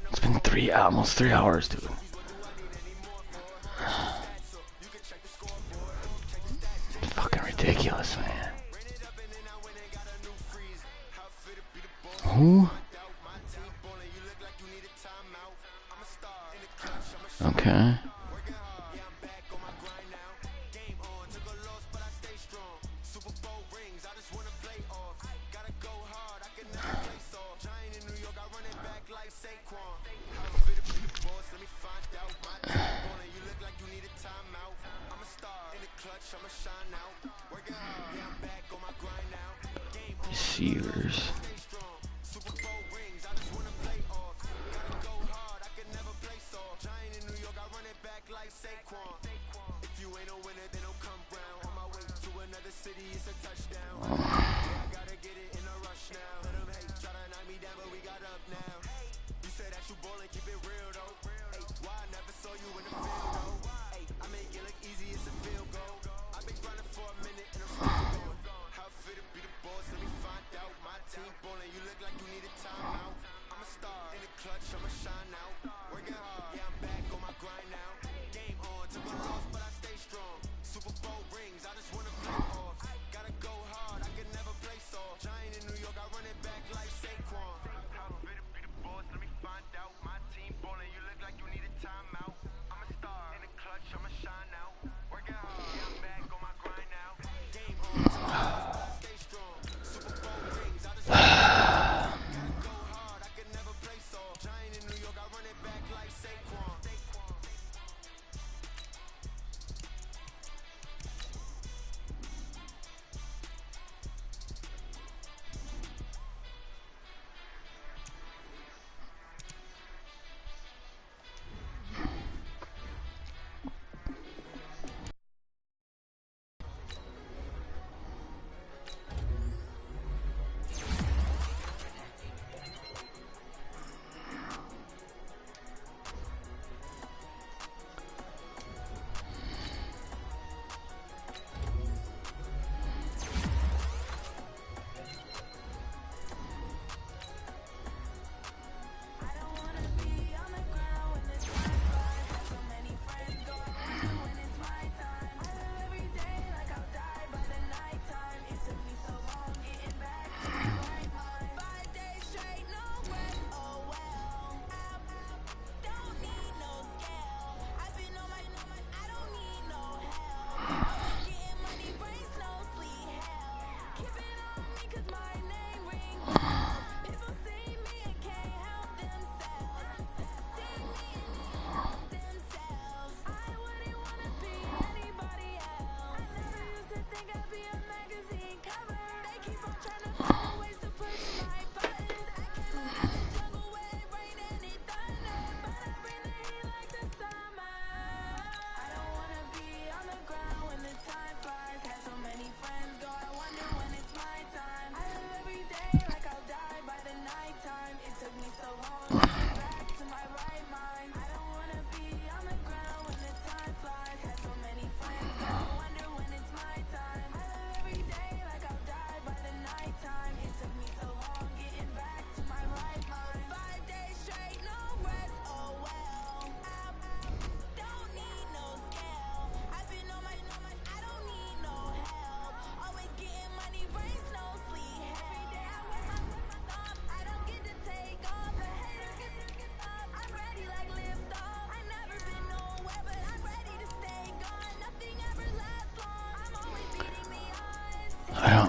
It's been almost 3 hours, dude. It's fucking ridiculous, man. Who? Okay. Receivers.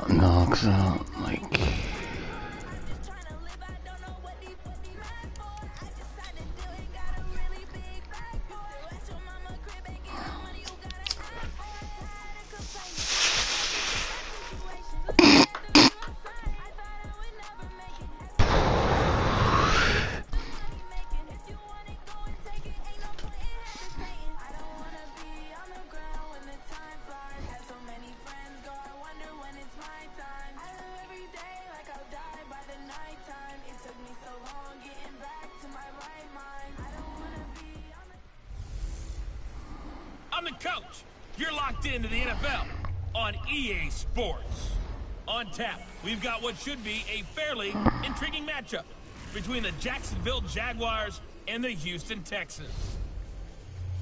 No, cause like. I'm the coach. You're locked into the NFL on EA Sports. On tap, we've got what should be a fairly intriguing matchup between the Jacksonville Jaguars and the Houston Texans.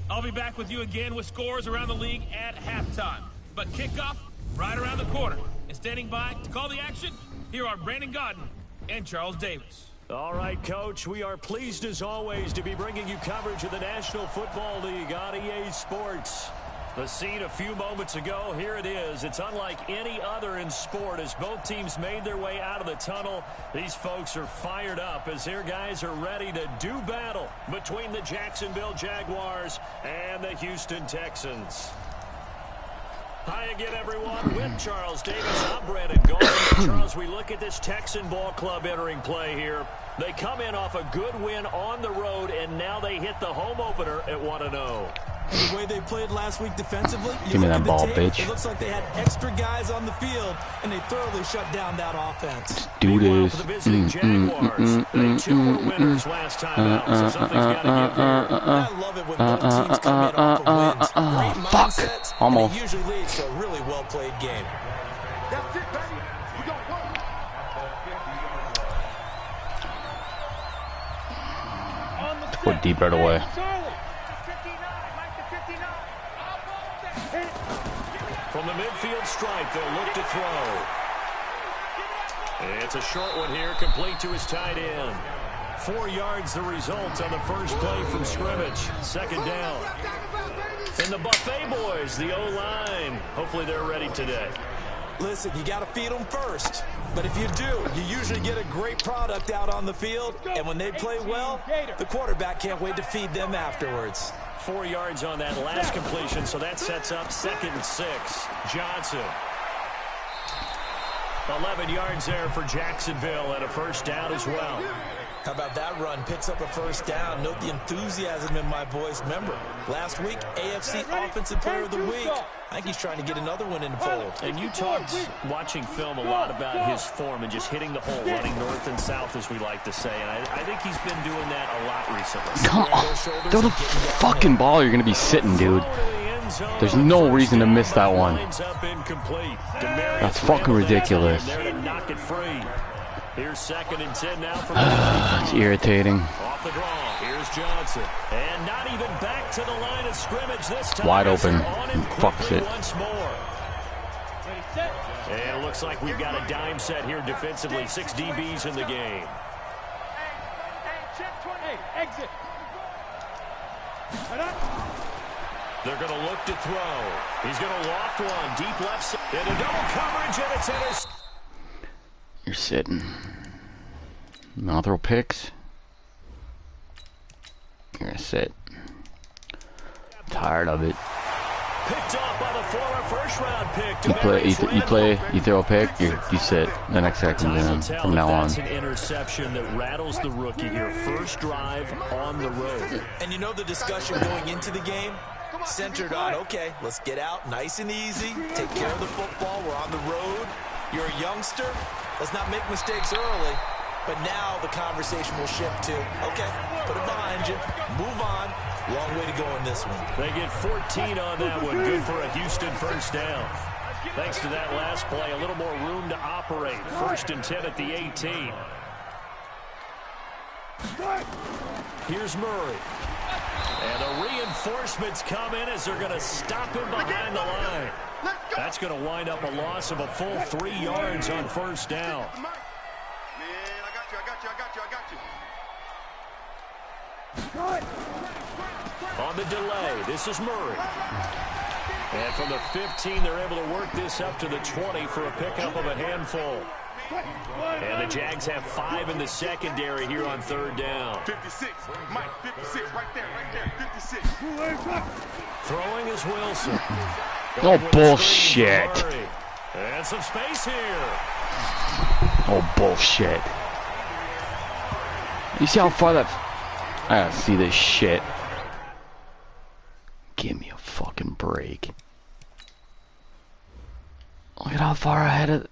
I'll be back with you again with scores around the league at halftime. But kickoff right around the corner. And standing by to call the action, here are Brandon Godden and Charles Davis. All right, Coach, we are pleased as always to be bringing you coverage of the National Football League on EA Sports. The scene a few moments ago, here it is. It's unlike any other in sport as both teams made their way out of the tunnel. These folks are fired up as their guys are ready to do battle between the Jacksonville Jaguars and the Houston Texans. Hi again, everyone. With Charles Davis, I'm Brandon Godden. Charles, we look at this Texan ball club entering play here. They come in off a good win on the road, and now they hit the home opener at 1-0. The way they played last week defensively, Give me that ball, bitch. It looks like they had extra guys on the field, and they thoroughly shut down that offense. Do this. For the visiting Jaguars, they 2 were winners last time out, so something's got to give here. I love it when both teams come in off of wins. Great mindsets, Almost. and it usually leads to a really well-played game. That's it, baby. We got one. Put deep right away. From the midfield stripe, they'll look to throw. It's a short one here, complete to his tight end. 4 yards the result on the first play from scrimmage. Second down. And the Buffet boys, the O-line. Hopefully they're ready today. Listen, you got to feed them first. But if you do, you usually get a great product out on the field. And when they play well, the quarterback can't wait to feed them afterwards. 4 yards on that last completion, so that sets up 2nd and 6. Johnson. 11 yards there for Jacksonville and a first down as well. How about that run? Picks up a first down. Note the enthusiasm in my voice. Remember, last week, AFC Offensive Player of the Week. I think he's trying to get another one in the fold. And you talked, watching film, a lot about his form and just hitting the hole, running north and south, as we like to say. And I think he's been doing that a lot recently. Come on. Throw the fucking ball. You're going to be sitting, dude. There's no reason to miss that one. That's fucking ridiculous. Here's 2nd and 10 now for It's irritating. off the draw. Here's Johnson. And not even back to the line of scrimmage this time. Wide open. Fucks it. Once more. And it looks like we've got a dime set here defensively. 6 DBs in the game. Exit. They're going to look to throw. He's going to loft one. Deep left side. Into double coverage, and it's intercepted. You're sitting. I'll throw picks. You're gonna sit. Tired of it. Picked off by the former first-round pick. You throw a pick, you sit. The next guy comes in from now on. That's an interception that rattles the rookie here. First drive on the road. And you know the discussion going into the game? Centered on, okay, let's get out nice and easy. Take care of the football. We're on the road. You're a youngster. Let's not make mistakes early. But now the conversation will shift to, okay, put it behind you. Move on. Long way to go in this one. They get 14 on that one. Good for a Houston first down. Thanks to that last play, a little more room to operate. 1st and 10 at the 18. Here's Murray. And the reinforcements come in as they're going to stop him behind the line. That's going to wind up a loss of a full 3 yards on first down. Man, I got you. On the delay, this is Murray. And from the 15, they're able to work this up to the 20 for a pickup of a handful. And the Jags have 5 in the secondary here on 3rd down. 56, Mike, 56, right there, 56. Throwing is Wilson. Oh, bullshit. And some space here. Oh, bullshit. You see how far that... I gotta see this shit. Give me a fucking break. Look at how far ahead of...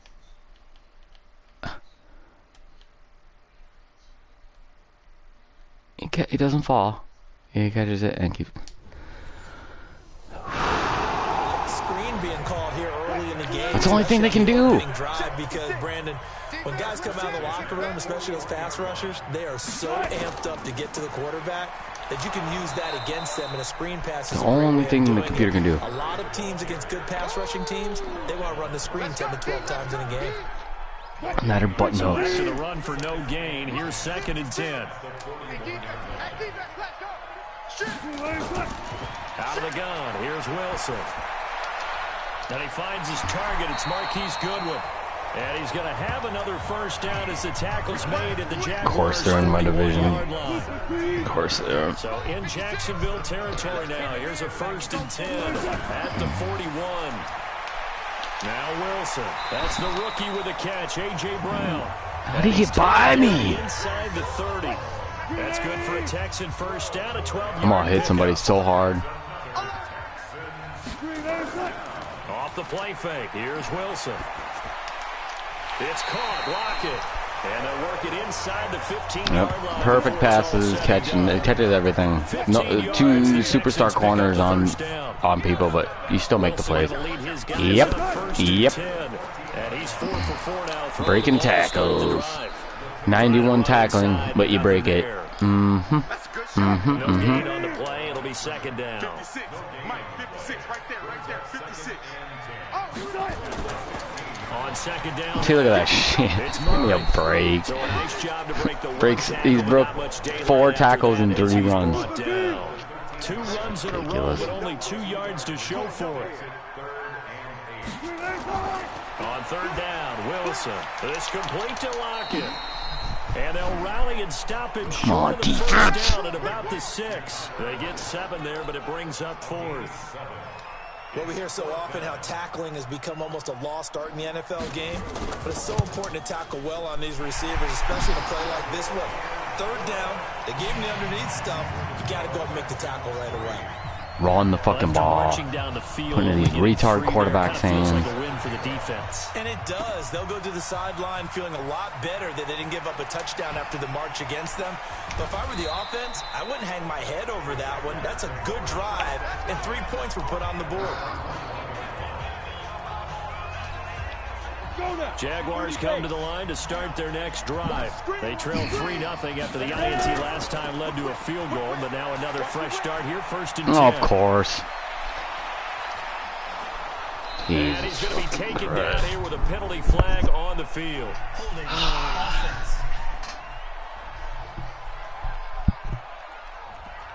He doesn't fall. He catches it and keeps... Screen being called here early in the game. That's the only thing they can do. Because, Brandon, when guys come out of the locker room, especially those pass rushers, they are so amped up to get to the quarterback that you can use that against them in a screen pass. The only thing the computer can do. A lot of teams against good pass rushing teams, they want to run the screen 10 to 12 times in a game. Not her button So hooks. back to the run for no gain. Here's 2nd and 10. Out of the gun. Here's Wilson. And he finds his target. It's Marquise Goodwin. And he's going to have another 1st down as the tackle's made at the Jaguars. Of course they're in my division. 41-yard line. Of course they are. So in Jacksonville territory now. Here's a 1st and 10 at the 41. Now Wilson. That's the rookie with a catch, A.J. Brown. How did he get by me? Inside the 30. That's good for a Texan 1st down, a 12-yard I'm gonna hit somebody so hard. Off the play fake. Here's Wilson. It's caught. Lockett. And they'll work it inside the 15-yard line. Perfect passes, catching, it catches everything. No, 2 superstar corners on people, but you still make the plays. Yep. And he's 4 for 4 now. Breaking tackles. 91 tackling, but you break it. No gain on the play. It'll be 2nd down. 56, Mike, 56, right there, 56. On 2nd down. See, look at that shit. Give me a break. So a nice job to break the Breaks. He's broke 4 tackles in 3 runs. 2 runs in a row, but only 2 yards to show for it. On 3rd down, Wilson. It's complete to Lockett. And they'll rally and stop him short of the 1st down at about the 6. They get 7 there, but it brings up 4th. Well, we hear so often how tackling has become almost a lost art in the NFL game, but it's so important to tackle well on these receivers, especially in a play like this one. 3rd down, they gave him the underneath stuff. You got to go and make the tackle right away. Run the fucking ball. Putting in these retard quarterbacks' hands. Like a win for the defense. And it does. They'll go to the sideline feeling a lot better that they didn't give up a touchdown after the march against them. But if I were the offense, I wouldn't hang my head over that one. That's a good drive, and 3 points were put on the board. Jaguars come to the line to start their next drive. They trailed 3-0 after the INT last time led to a field goal, but now another fresh start here, 1st and 10. Oh, of course. And he's going to be taken down here with a penalty flag on the field.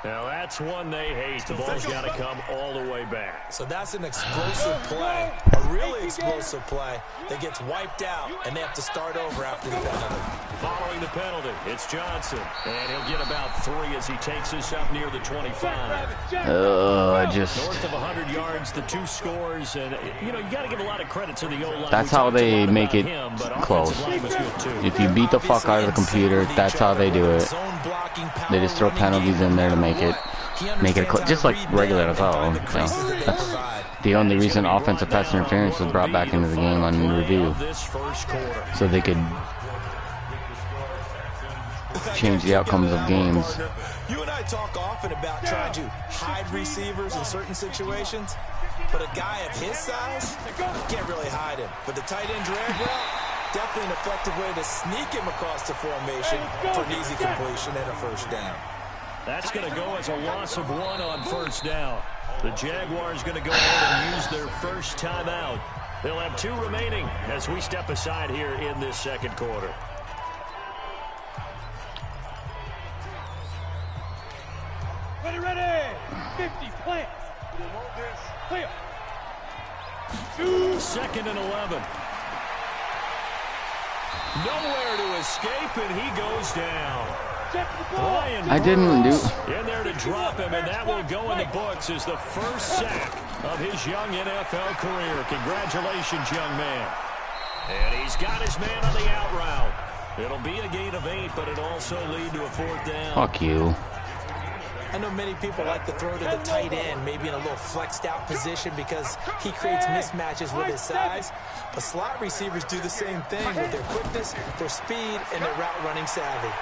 Now that's one they hate. The ball's got to come all the way back. So that's an explosive play, a really explosive play that gets wiped out, and they have to start over after the penalty. Following the penalty, it's Johnson, and he'll get about 3 as he takes us up near the 25. North of 100 yards, the 2 scores, and you know you got to give a lot of credit to the O-line. That's how they make it close. If you beat the fuck out of the computer, that's how they do it. They just throw penalties in there to make it just like regular NFL. So that's the only reason offensive pass interference was brought back into the game on review, so they could change the outcomes of games. You and I talk often about trying to hide receivers in certain situations, but a guy of his size, you can't really hide him. But the tight end drag route, definitely an effective way to sneak him across the formation for an easy completion and a 1st down. That's going to go as a loss of 1 on 1st down. The Jaguars going to go ahead and use their first timeout. They'll have 2 remaining as we step aside here in this 2nd quarter. Ready, 50, plant. Clear. 2nd and 11. Nowhere to escape, and he goes down. I didn't do. In there to drop him, and that will go in the books as the first sack of his young NFL career. Congratulations, young man. And he's got his man on the out route. It'll be a gain of 8, but it'll also lead to a 4th down. Fuck you. I know many people like to throw to the tight end, maybe in a little flexed out position because he creates mismatches with his size. But slot receivers do the same thing with their quickness, their speed, and their route running savvy.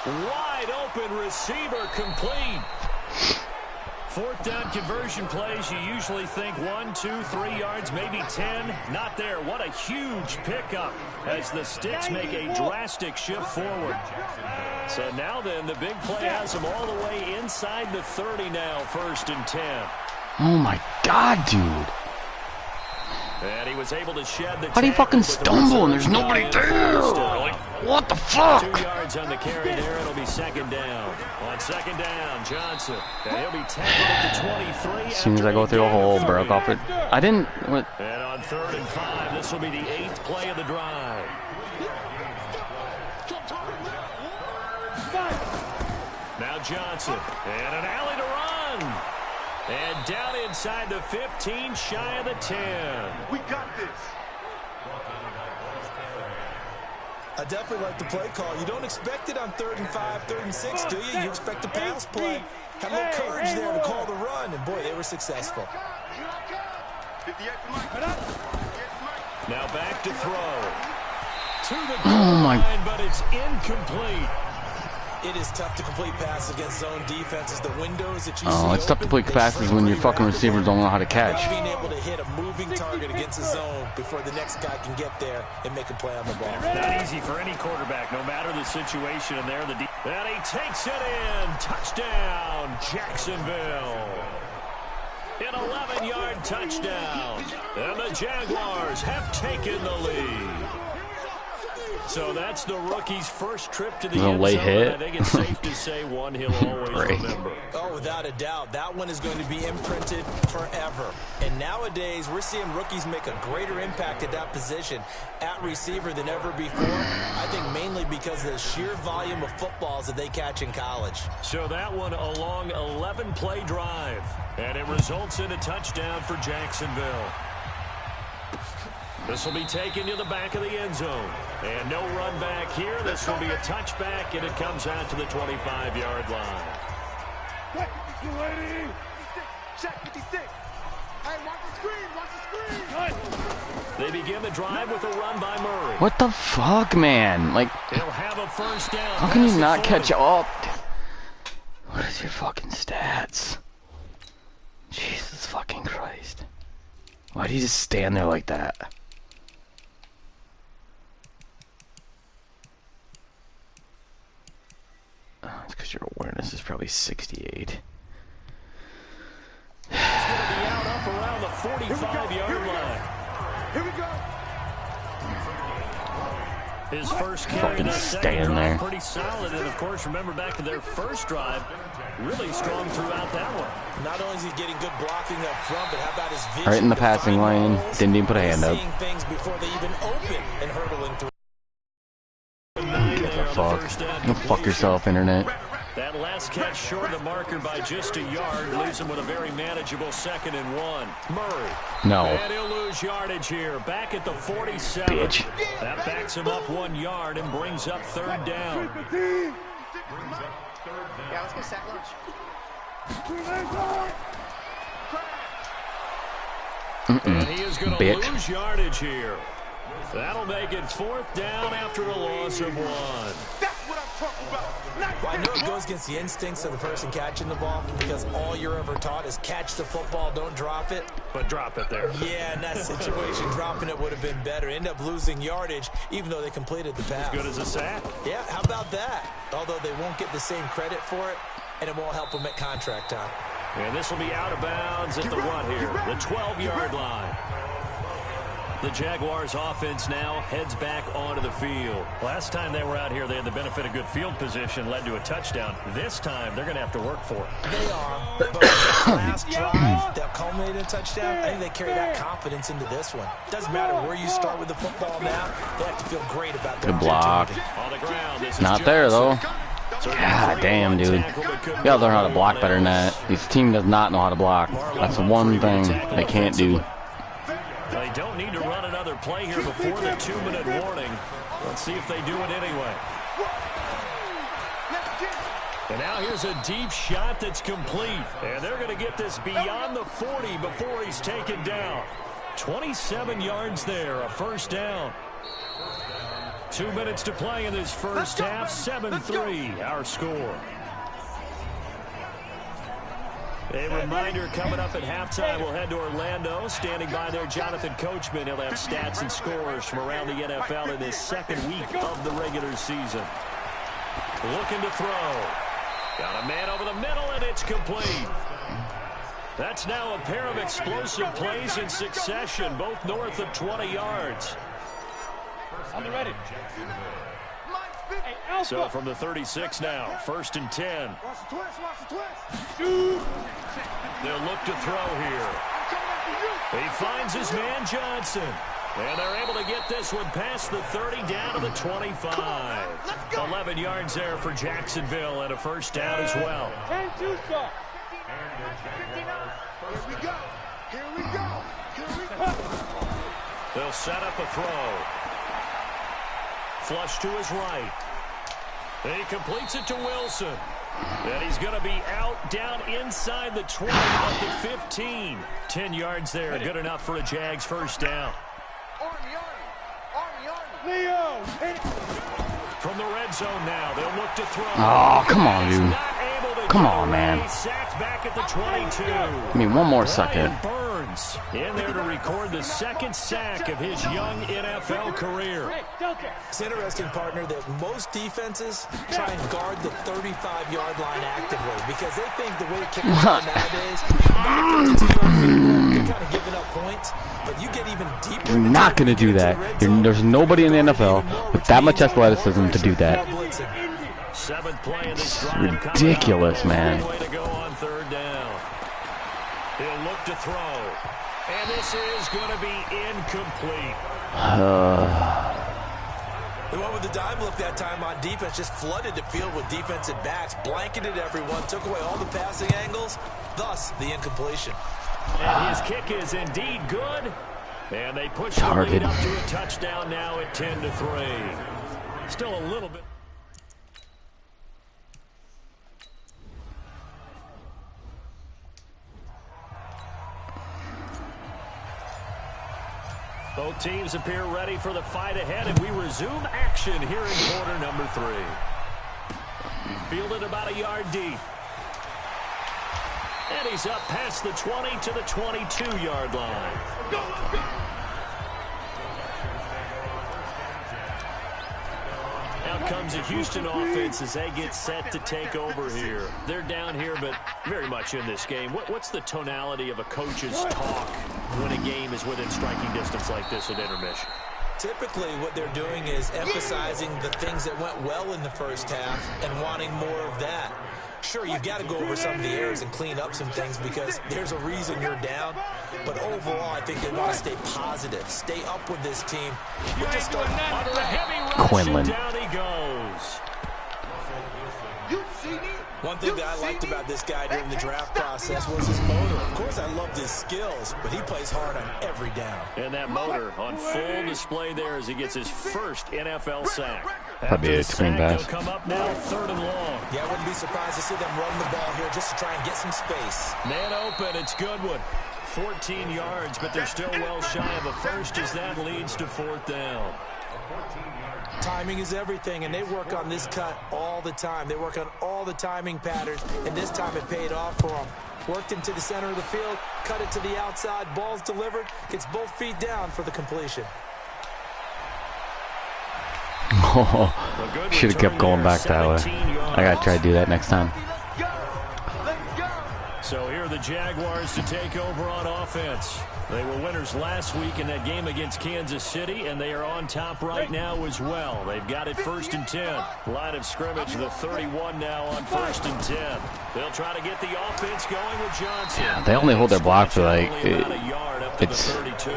Wide open receiver complete. 4th down conversion plays, you usually think 1, 2, 3 yards, maybe 10. Not there. What a huge pickup as the Sticks make a drastic shift forward. So now then, the big play has them all the way inside the 30 now, 1st and 10. Oh my God, dude. And he was able to shed the. How do you fucking stumble and there's nobody there? Like, what the fuck? 2 yards on the carry there. It'll be 2nd down. On 2nd down, Johnson. And he'll be tackled at the 23. As soon as I go through a hole, broke off it. I didn't. What? And on 3rd and 5, this will be the 8th play of the drive. Now Johnson. And an alley to run. And down inside the 15, shy of the 10. We got this. I definitely like the play call. You don't expect it on 3rd and 5, 3rd and 6, do you? You expect a pass play. Had a little courage there to call the run, and boy, they were successful. Now back to throw. To the goal line, but it's incomplete. It is tough to complete passes against zone defenses. The windows that you see. Oh, it's tough to complete passes when your fucking receivers don't know how to catch. Being able to hit a moving target against a zone before the next guy can get there and make a play on the ball. Not easy for any quarterback, no matter the situation. And there, and he takes it in. Touchdown, Jacksonville. An 11-yard touchdown. And the Jaguars have taken the lead. So that's the rookie's first trip to the end late zone. hit. I think it's safe to say one he'll always remember. Oh, without a doubt. That one is going to be imprinted forever. And nowadays, we're seeing rookies make a greater impact at that position at receiver than ever before. I think mainly because of the sheer volume of footballs that they catch in college. So that one a long 11-play drive. And it results in a touchdown for Jacksonville. This will be taken to the back of the end zone. And no run back here. This will be a touchback, and it comes out to the 25-yard line. Check 56. Hey, watch the screen, They begin the drive with a run by Murray. What the fuck, man? Like, He'll have a first down. how can you not catch up? What is your fucking stats? Jesus fucking Christ. Why do you just stand there like that? It's because your awareness is probably 68. He's going to be out up around the 45-yard line. Here we go. His first carry Fucking in the second stand drive, there. pretty solid. And, of course, remember back to their first drive, really strong throughout that one. Not only is he getting good blocking up front, but how about his vision? Right in the to passing find lane. holes? Didn't even put a hand up. Seeing things before they even open and hurdling through. Fuck. Go fuck yourself, internet. That last catch short of the marker by just a yard leaves him with a very manageable 2nd and 1. Murray. No. And he'll lose yardage here. Back at the 47. Bitch. That backs him up 1 yard and brings up 3rd down. Yeah, let's go sack lunch. And he is going to Bitch. lose yardage here. That'll make it 4th down after a loss of 1. That's what I'm talking about. Well, I know it goes against the instincts of the person catching the ball because all you're ever taught is catch the football, don't drop it. But drop it there. Yeah, in that situation, dropping it would have been better. End up losing yardage, even though they completed the pass. Good as a sack. Yeah, how about that? Although they won't get the same credit for it, and it won't help them at contract time. And this will be out of bounds at the 1 here, the 12-yard line. The Jaguars offense now heads back onto the field. Last time they were out here, they had the benefit of good field position, led to a touchdown. This time, they're going to have to work for it. They are, but that last drive that culminated in a touchdown, I think they carry that confidence into this one. Doesn't matter where you start with the football now, they have to feel great about their Good block. On the ground, this is Not there, though. So God damn, dude. You gotta learn how to block better than that. This team does not know how to block. That's the one thing they can't do. They don't need to run another play here before the 2-minute warning. Let's see if they do it anyway. And now here's a deep shot that's complete. And they're going to get this beyond the 40 before he's taken down. 27 yards there, a first down. 2 minutes to play in this first half, 7-3, our score. A reminder coming up at halftime, we'll head to Orlando. Standing by there, Jonathan Coachman. He'll have stats and scores from around the NFL in this second week of the regular season. Looking to throw. Got a man over the middle, and it's complete. That's now a pair of explosive plays in succession, both north of 20 yards. On the ready. So from the 36 now, 1st and 10. They'll look to throw here. He finds his man Johnson. And they're able to get this one past the 30 down to the 25. 11 yards there for Jacksonville and a first down as well. 10-2 start. Here we go. Here we go. Here we go. They'll set up a throw. Flush to his right. He completes it to Wilson. And he's going to be out down inside the 20 at the 15. 10 yards there. Good enough for a Jags first down. Leo. From the red zone now, they'll look to throw. Oh, come on, dude. Come on, man. He's sacked back at the 22. Give me one more second. Brian Burns in there to record the second sack of his young NFL career. It's interesting, partner, that most defenses try and guard the 35-yard line actively because they think the way kickers are nowadays, they're kind of giving up points, but you get even deeper. You're not going to do that. There's nobody in the NFL with that much athleticism to do that. Seventh play of this drive. Ridiculous, man. Way to go on third down. He'll look to throw. And this is going to be incomplete. They went with the dime look that time on defense, just flooded the field with defensive backs, blanketed everyone, took away all the passing angles, thus the incompletion. And his kick is indeed good. And they push the lead up to a touchdown now at 10-3. Still a little bit. Both teams appear ready for the fight ahead, and we resume action here in quarter number 3. Fielded about a yard deep. And he's up past the 20 to the 22-yard line. Out comes the Houston offense as they get set to take over here. They're down here, but very much in this game. What's the tonality of a coach's talk when a game is within striking distance like this at intermission? Typically, what they're doing is emphasizing the things that went well in the first half and wanting more of that. Sure, you've got to go over some of the errors and clean up some things because there's a reason you're down. But overall, I think they want to stay positive, stay up with this team. You're just starting under a heavy rush, Quinlan. And down he goes. One thing that I liked about this guy during the draft process was his motor. Of course, I loved his skills, but he plays hard on every down. And that motor on full display there as he gets his first NFL sack. That'd be a screen pass. They'll come up now, 3rd and long. Yeah, I wouldn't be surprised to see them run the ball here just to try and get some space. Man open, it's Goodwin. 14 yards, but they're still well shy of a first as that leads to 4th down. Timing is everything, and they work on this cut all the time. They work on all the timing patterns, and this time it paid off for them. Worked into the center of the field, cut it to the outside, ball's delivered, gets both feet down for the completion. Should have kept going back that way. I gotta try to do that next time. So here the the Jaguars to take over on offense. They were winners last week in that game against Kansas City, and they are on top right now as well. They've got it 1st and 10. Line of scrimmage, the 31 now on 1st and 10. They'll try to get the offense going with Johnson. Yeah, they only hold their block for like it's 32.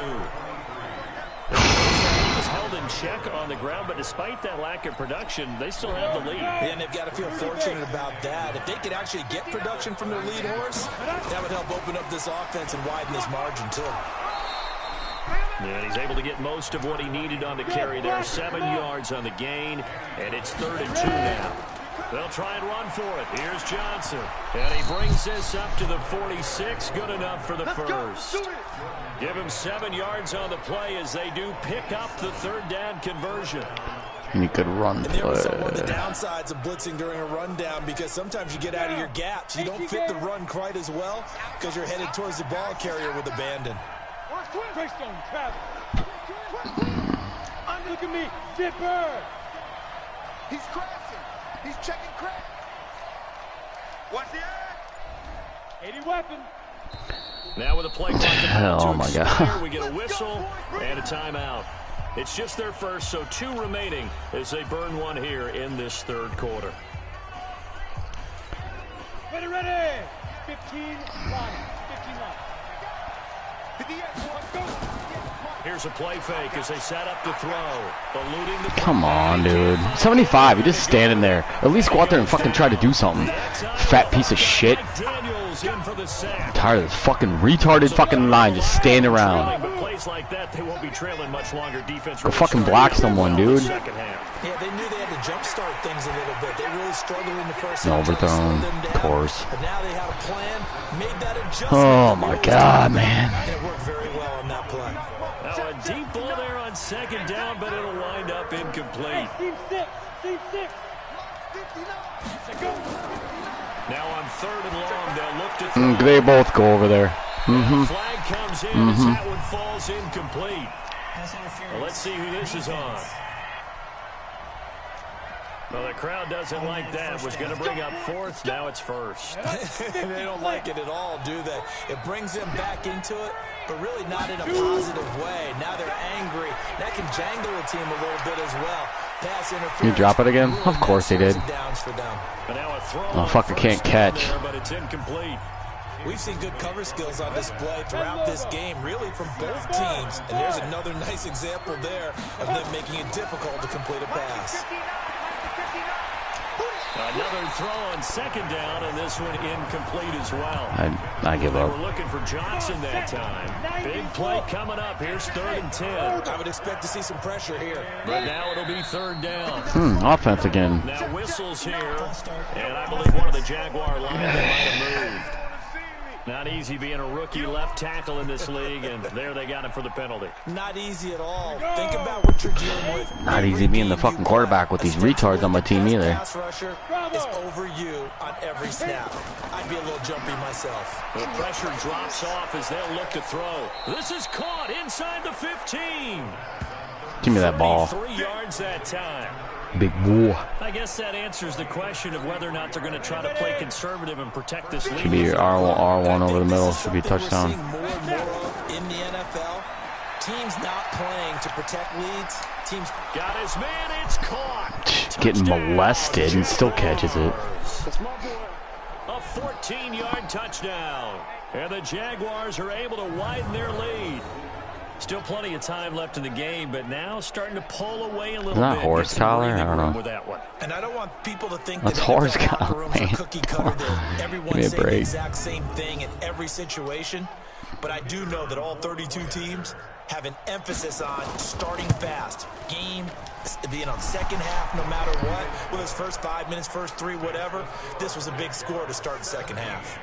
Held in check on the ground, but despite that lack of production, they still have the lead. And they've got to feel fortunate about that. If they could actually get production from their lead horse, that would help open up this offense and widen this margin too. And he's able to get most of what he needed on the carry there. 7 yards on the gain, and it's 3rd and 2 now. They'll try and run for it. Here's Johnson. And he brings this up to the 46. Good enough for the first. Give him 7 yards on the play as they do pick up the 3rd down conversion. You could run and there play. was one of the downsides of blitzing during a rundown, because sometimes you get out of your gaps. You don't fit the run quite as well because you're headed towards the ball carrier with abandon. Look at me, Zipper. He's crashing. He's checking crack. What's the ad? 80 weapon. Now with a play clock Oh my God. we get a whistle and a timeout. It's just their first, so 2 remaining as they burn one here in this 3rd quarter. Ready. 15 line. 15 line. Here's a play fake as they set up to throw. Eluding the Come on, dude. 75. You're just standing there. At least go out there and fucking try to do something. Fat piece of shit. I'm tired of this fucking retarded fucking line just standing around. Like that, they won't be trailing much longer. Defense go fucking block someone, dude. Yeah, they knew they had to jumpstart things a little bit. They really struggled in the first half. Overthrown, of course. But now they had a plan, made that adjustment. Oh my God, man. And it worked very well on that play. Now a deep ball there on 2nd down, but it'll wind up incomplete. Team 6. Now on 3rd and long, they'll look to throw. They both go over there. Flag comes in as that one falls incomplete. Well, let's see who this is on. Well, the crowd doesn't like that. Was going to bring up 4th. Now it's 1st. They don't like it at all, do they? It brings them back into it, but really not in a positive way. Now they're angry. That can jangle a team a little bit as well. Pass interference. You drop it again? Of course they did. But now a throw. Oh, fucker can't catch. There, but it's incomplete. We've seen good cover skills on display throughout this game, really from both teams. And there's another nice example there of them making it difficult to complete a pass. Another throw on 2nd down, and this one incomplete as well. I give up. They were looking for Johnson that time. Big play coming up. Here's 3rd and 10. I would expect to see some pressure here. But now it'll be 3rd down. Offense again. Now whistles here, and I believe one of the Jaguar linemen might have moved. Not easy being a rookie left tackle in this league, and there they got him for the penalty. Not easy at all. Think about what you're dealing with. Not easy being the fucking quarterback with these retards on my team either. Pass rusher is over you on every snap. I'd be a little jumpy myself. The pressure drops off as they'll look to throw. This is caught inside the 15. Give me that ball. 3 yards that time. Big boy. I guess that answers the question of whether or not they're going to try to play conservative and protect this lead. Should be R1 over the middle. Should be a touchdown. More and more in the NFL, teams not playing to protect leads. Teams got his man. It's caught. Getting molested and still catches it. A 14-yard touchdown. And the Jaguars are able to widen their lead. Still plenty of time left in the game, but now starting to pull away a little bit. Is that horse collar? I don't know. with that one. And I don't want people to think that's that horse NFL collar, rooms are man. cookie cutter, that everyone's saying the break. exact same thing in every situation. But I do know that all 32 teams have an emphasis on starting fast. Game being on 2nd half no matter what. Whether it's first 5 minutes, first 3, whatever. This was a big score to start the 2nd half.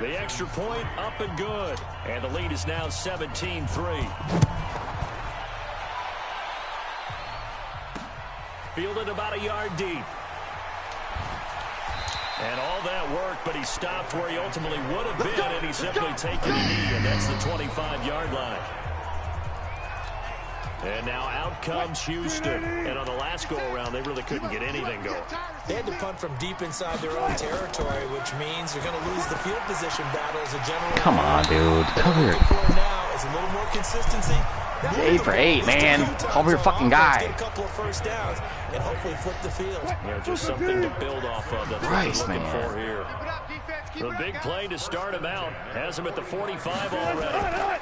The extra point up and good. And the lead is now 17-3. Fielded about a yard deep. And all that work, but he stopped where he ultimately would have been, and he's simply taken a knee, and that's the 25-yard line. And now out comes Houston. And on the last go-around, they really couldn't get anything going. They had to punt from deep inside their own territory, which means they're going to lose the field position battle as a general. Come on, dude. Cover your... Now is a little more consistency. 8 for 8, man. Cover your fucking guy. Get a couple of first downs and hopefully flip the field. Yeah, just something to build off of. That's what they're looking for here. The big play to start him out. Has him at the 45 already.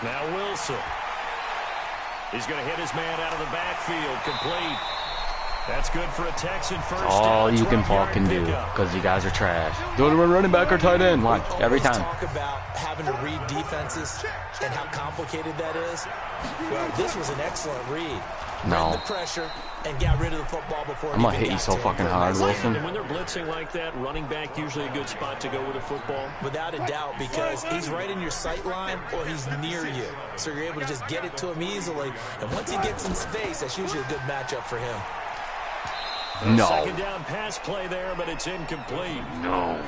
Now Wilson. He's going to hit his man out of the backfield. Complete. That's good for a Texan first down. All you can fucking do, because you guys are trash. Don't run running back or tight end. Watch, every time. Talk about having to read defenses and how complicated that is. Well, this was an excellent read. No. The pressure and got rid of the football before. I'm gonna hit you so fucking hard, Wilson. And when they're blitzing like that, running back usually a good spot to go with a football. Without a doubt, because he's right in your sight line or he's near you. So you're able to just get it to him easily. And once he gets in space, that's usually a good matchup for him. No. Second down pass play there, but it's incomplete. No.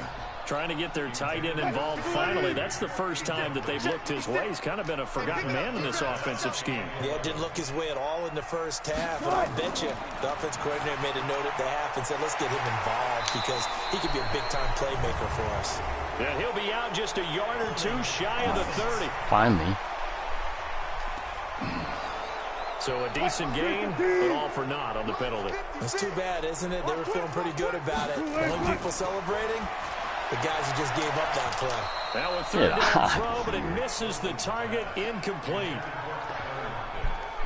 Trying to get their tight end involved finally. That's the first time that they've looked his way. He's kind of been a forgotten man in this offensive scheme. Yeah, it didn't look his way at all in the first half, but I bet you the offense coordinator made a note at the half and said, let's get him involved because he could be a big-time playmaker for us. Yeah, he'll be out just a yard or two shy of the 30. Finally. So a decent gain, but all for naught on the penalty. It's too bad, isn't it? They were feeling pretty good about it. The only people celebrating, the guys who just gave up that play. Now a third down throw, but it misses the target, incomplete.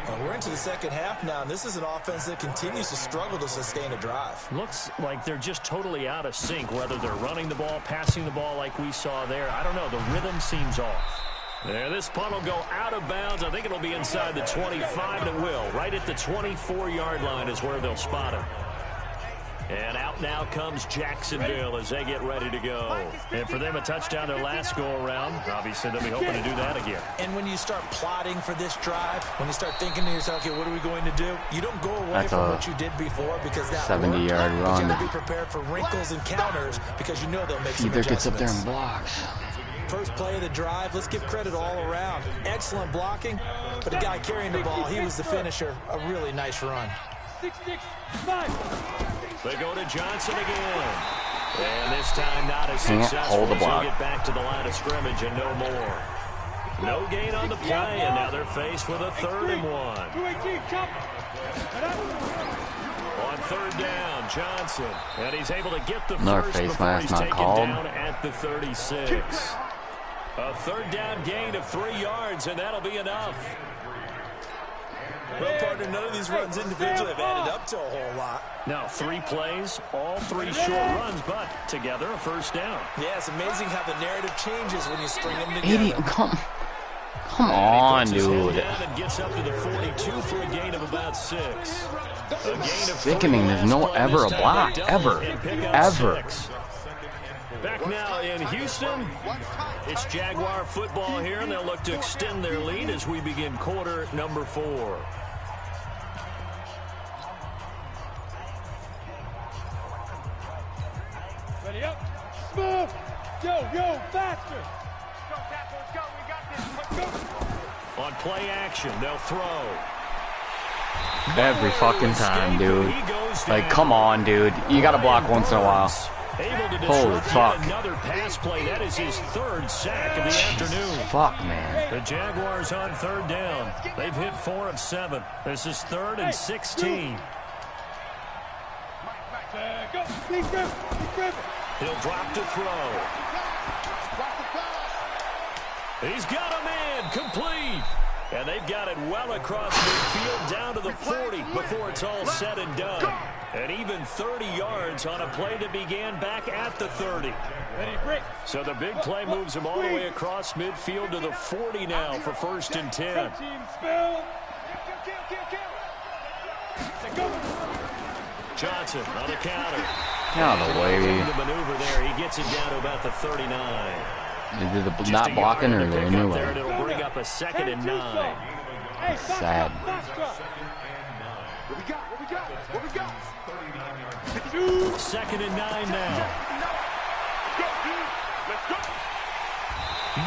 And we're into the second half now, and this is an offense that continues to struggle to sustain a drive. Looks like they're just totally out of sync, whether they're running the ball, passing the ball like we saw there. I don't know. The rhythm seems off. Yeah, this punt will go out of bounds. I think it'll be inside the 25, and it will. Right at the 24-yard line is where they'll spot him. And out now comes Jacksonville as they get ready to go. And for them, a touchdown their last go-around. Obviously, they'll be hoping to do that again. And when you start plotting for this drive, when you start thinking to yourself, okay, what are we going to do? You don't go away from what you did before because that 70-yard run. You got to be prepared for wrinkles and counters because you know they'll make some Either adjustments. gets up there and blocks. First play of the drive, let's give credit all around. Excellent blocking, but the guy carrying the ball, he was the finisher. A really nice run. 6-6-5. They go to Johnson again. And this time not as successful. Hold the block. He'll get back to the line of scrimmage and no more. No gain on the play, and now they're faced with a 3rd and 1. 218, chop. On 3rd down, Johnson. And he's able to get the Another first face before mask he's not taken called. down at the 36. A 3rd down gain of 3 yards, and that'll be enough. Well, partner, none of these runs individually have added up to a whole lot. Now 3 plays, all 3 short runs, but together a first down. Yeah, it's amazing how the narrative changes when you string them together. Idiot, come on, dude. And gets up to the 42 for a gain of about 6. A gain of Sickening. There's no ever a block. Ever. Ever. Back now in Houston, it's Jaguar football here, and they'll look to extend their lead as we begin quarter number 4. Ready up. Smooth. Yo, faster. On play action, they'll throw. Every fucking time, dude. Like, come on, dude. You gotta block once in a while. Holy fuck. Another pass play. That is his 3rd sack of the afternoon. Fuck, man. The Jaguars on 3rd down. They've hit 4 of 7. This is 3rd and 16. Go. Please grip. He'll drop to throw. He's got a man complete. And they've got it well across midfield down to the 40 before it's all said and done. And even 30 yards on a play that began back at the 30. So the big play moves him all the way across midfield to the 40 now for 1st and 10. Johnson on the counter. Out of the way. The maneuver there, he gets it down to about the 39. Is it not blocking or they're new? It'll bring up a 2nd and 9. Sad. What we got? 2nd and 9 now. Let's go.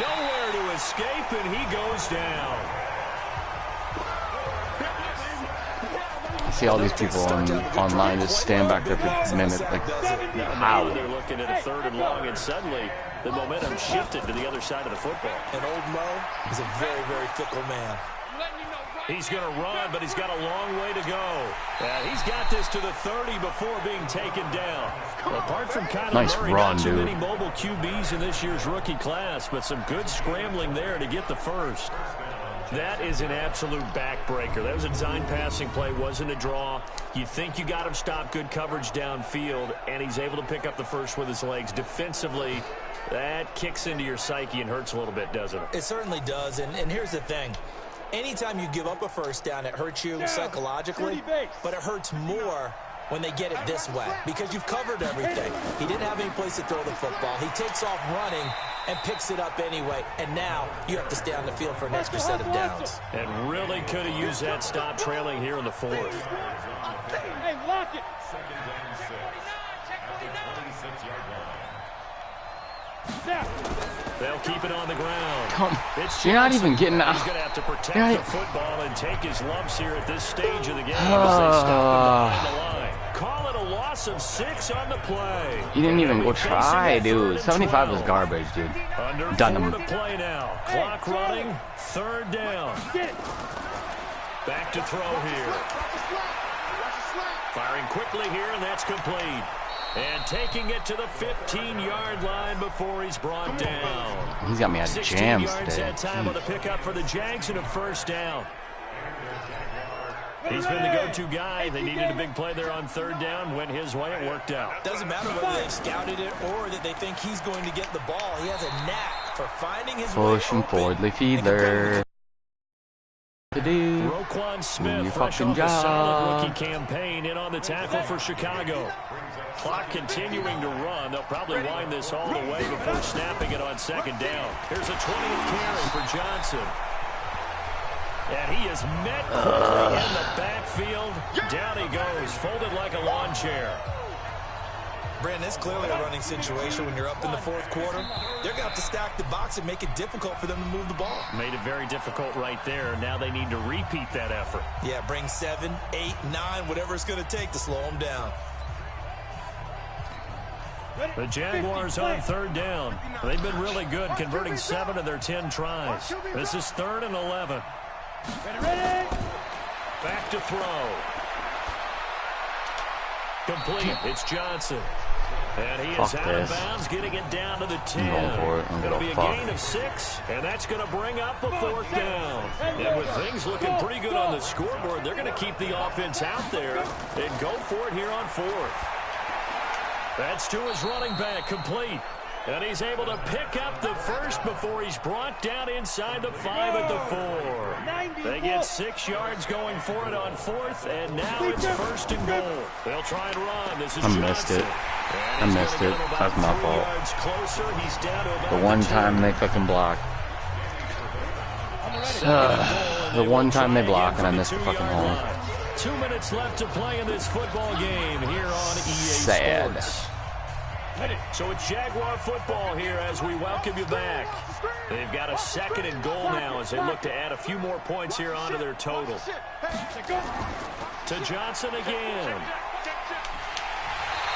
Nowhere to escape, and he goes down. see all these people online just stand back there for a minute. Like, how? They're looking at a 3rd and long, and suddenly the momentum shifted to the other side of the football. And old Mo is a very, very fickle man. He's going to run, but he's got a long way to go. And he's got this to the 30 before being taken down. Apart from Kyler nice Murray, run, not too dude. many mobile QBs in this year's rookie class, but some good scrambling there to get the first. That is an absolute backbreaker. That was a design passing play, wasn't a draw. You think you got him stopped, good coverage downfield, and he's able to pick up the first with his legs. Defensively, that kicks into your psyche and hurts a little bit, doesn't it? It certainly does, and here's the thing. Anytime you give up a first down, it hurts you psychologically, but it hurts more when they get it this way because you've covered everything. He didn't have any place to throw the football. He takes off running and picks it up anyway, and now you have to stay on the field for an extra set of downs. And really could have used that stop trailing here in the 4th. Hey, lock it. They'll keep it on the ground. You're not even getting out. He's going to have to protect the football and take his lumps here at this stage of the game as they stop him behind the line. Call it a loss of 6 on the play. You didn't even go try, dude. 75 was garbage, dude. Under Done 4 him. to play now. Clock running. 3rd down. Back to throw here. Firing quickly here, and that's complete. And taking it to the 15-yard line before he's brought down. He's got me out of 16 jams yards today. that time on the pickup for the Jags and a first down. He's been the go-to guy. They needed a big play there on 3rd down. Went his way. It worked out. Doesn't matter whether they've scouted it or that they think he's going to get the ball. He has a knack for finding his way Pushing open. forward, feeder. Roquan Smith, your fresh fucking off a solid job. rookie campaign, in on the tackle for Chicago. Clock continuing to run. They'll probably wind this all the way before snapping it on 2nd down. Here's a 20th carry for Johnson. And he is met quickly in the backfield. Down he goes, folded like a lawn chair. Brandon, it's clearly a running situation when you're up in the 4th quarter. They're going to have to stack the box and make it difficult for them to move the ball. Made it very difficult right there. Now they need to repeat that effort. Yeah, bring 7, 8, 9, whatever it's going to take to slow them down. The Jaguars on 3rd down. They've been really good, converting 7 of their 10 tries. This is 3rd and 11. Back to throw. Complete. It's Johnson. And he is out of bounds, getting it down to the 10. I'm going for it. It'll be a gain of 6, and that's going to bring up a 4th down. And with things looking pretty good on the scoreboard, they're going to keep the offense out there and go for it here on 4th. That's to his running back, complete. And he's able to pick up the first before he's brought down inside the 5 at the 4. They get 6 yards going for it on 4th, and now it's 1st and goal. They'll try and run. This is I missed it. I missed it. That's my fault. Closer. He's down to The one time they fucking block. The one time they block and I missed the fucking hole. 2 minutes left to play in this football game here on EA Sad. Sports. So it's Jaguar football here as we welcome you back. They've got a 2nd and goal now as they look to add a few more points here onto their total. To Johnson again.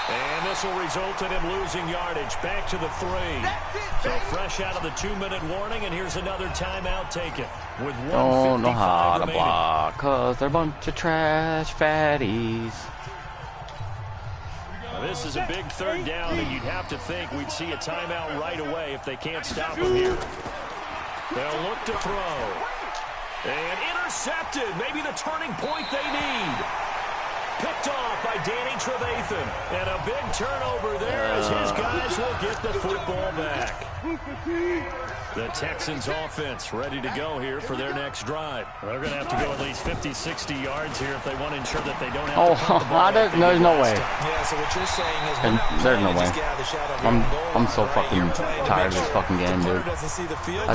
And this will result in him losing yardage. Back to the 3. So fresh out of the 2-minute warning, and here's another timeout taken. With 1:55 Don't know how to remaining. block, cause they're a bunch of trash fatties. This is a big 3rd down, and you'd have to think we'd see a timeout right away if they can't stop him here. They'll look to throw. And intercepted. Maybe the turning point they need. Picked off by Danny Trevathan. And a big turnover there as his guys will get the football back. The Texans offense ready to go here for their next drive. They're going to have to go at least 50, 60 yards here if they want to ensure that they don't have to punt the ball. There's no way. Yeah, so what you're saying is And there's no way. I'm so right fucking tired of this fucking game, dude. That's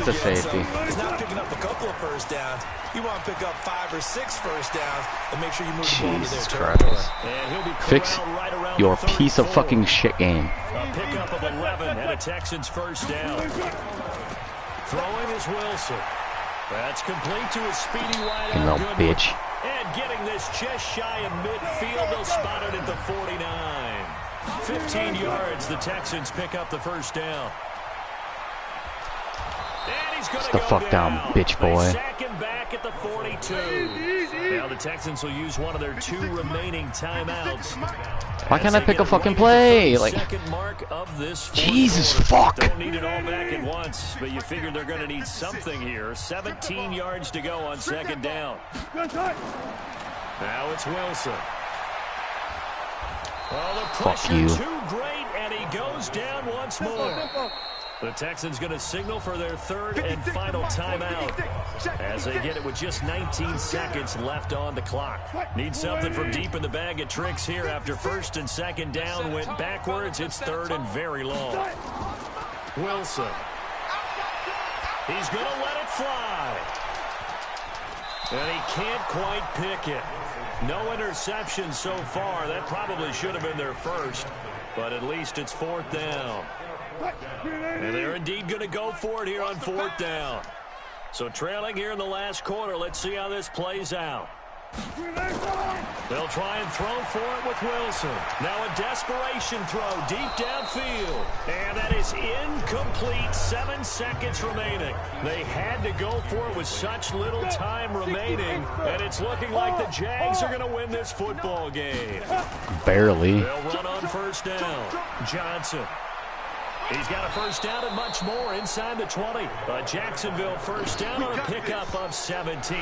a safety. He's not picking up a couple of first downs. You want to pick up 5 or 6 first downs and make sure you move the ball to their Jesus territory. Christ. And he'll be Fix corralled right around your the piece of 34. fucking shit game. A pickup of 11 and a Texans first down. Throwing is Wilson. That's complete to a speedy wide You out little Goodwin. bitch. And getting this just shy of midfield, they'll spot it at the 49. 15 yards, the Texans pick up the first down. And he's going to the go fuck down, bitch boy. They sack him back at the 42. Now the Texans will use one of their 2 remaining timeouts. Why can't I pick a fucking play? Like, Second mark of this Jesus quarter. fuck. Don't need it all back at once, but you figure they're going to need something here. 17 yards to go on second down. Now it's Wilson. Well, the pressure too great, and he goes down once more. The Texans going to signal for their third and final timeout as they get it with just 19 seconds left on the clock. Need something from deep in the bag of tricks here after first and second down went backwards. It's third and very long. Wilson. He's going to let it fly. And he can't quite pick it. No interception so far. That probably should have been their first, but at least it's fourth down. And they're indeed going to go for it here on fourth down. So trailing here in the last quarter, let's see how this plays out. They'll try and throw for it with Wilson. Now a desperation throw deep downfield. And that is incomplete. 7 seconds remaining. They had to go for it with such little time remaining. And it's looking like the Jags are going to win this football game. Barely. They'll run on first down. Johnson. He's got a first down and much more inside the 20. A Jacksonville first down on a pickup of 17.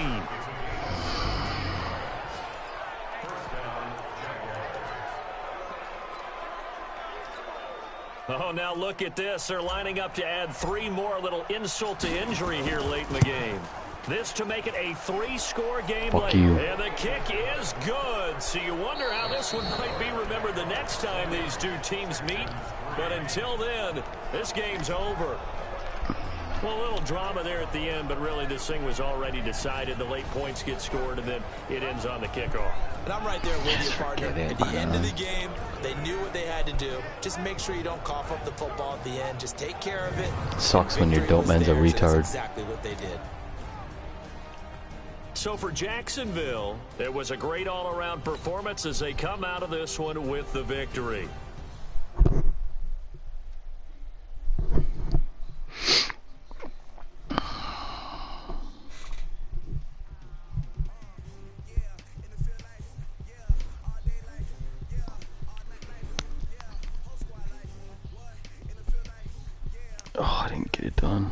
Oh, now look at this. They're lining up to add 3 more, little insult to injury here late in the game. This to make it a 3-score game late. And the kick is good. So you wonder how this one might be remembered the next time these 2 teams meet. But until then, this game's over. Well, a little drama there at the end, but really this thing was already decided. The late points get scored, and then it ends on the kickoff. And I'm right there with you, partner. At the end of the game, they knew what they had to do. Just make sure you don't cough up the football at the end. Just take care of it. Sucks when your dope man's a retard. That's exactly what they did. So for Jacksonville, it was a great all-around performance as they come out of this one with the victory. Oh, I didn't get it done.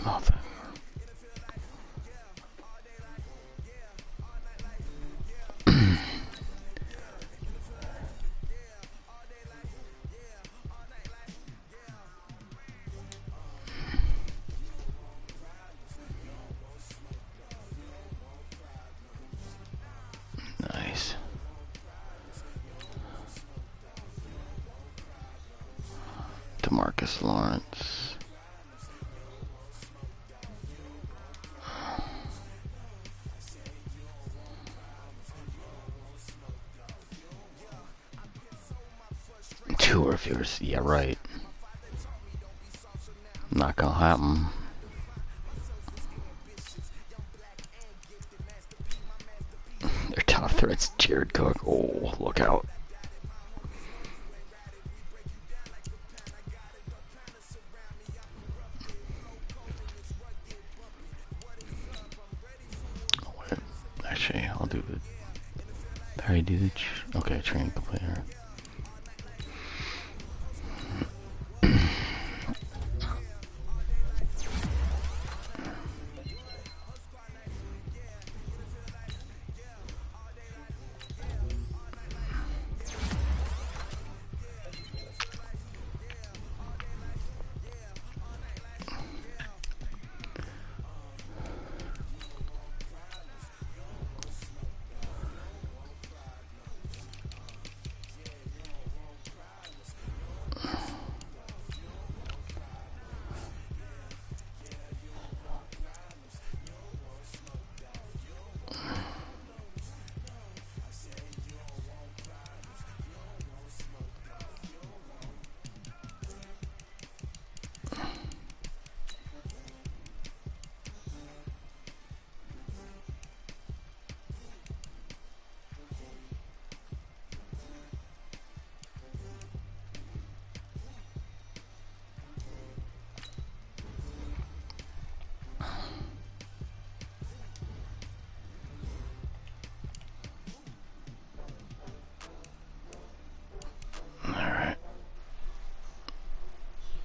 Nothing. Nice. DeMarcus Lawrence. Two or if you're, yeah, right. Not gonna happen. Threats Jared Cook. Oh, look out. Oh, wait. Actually, I'll do the... Did I do the... Okay, training complete.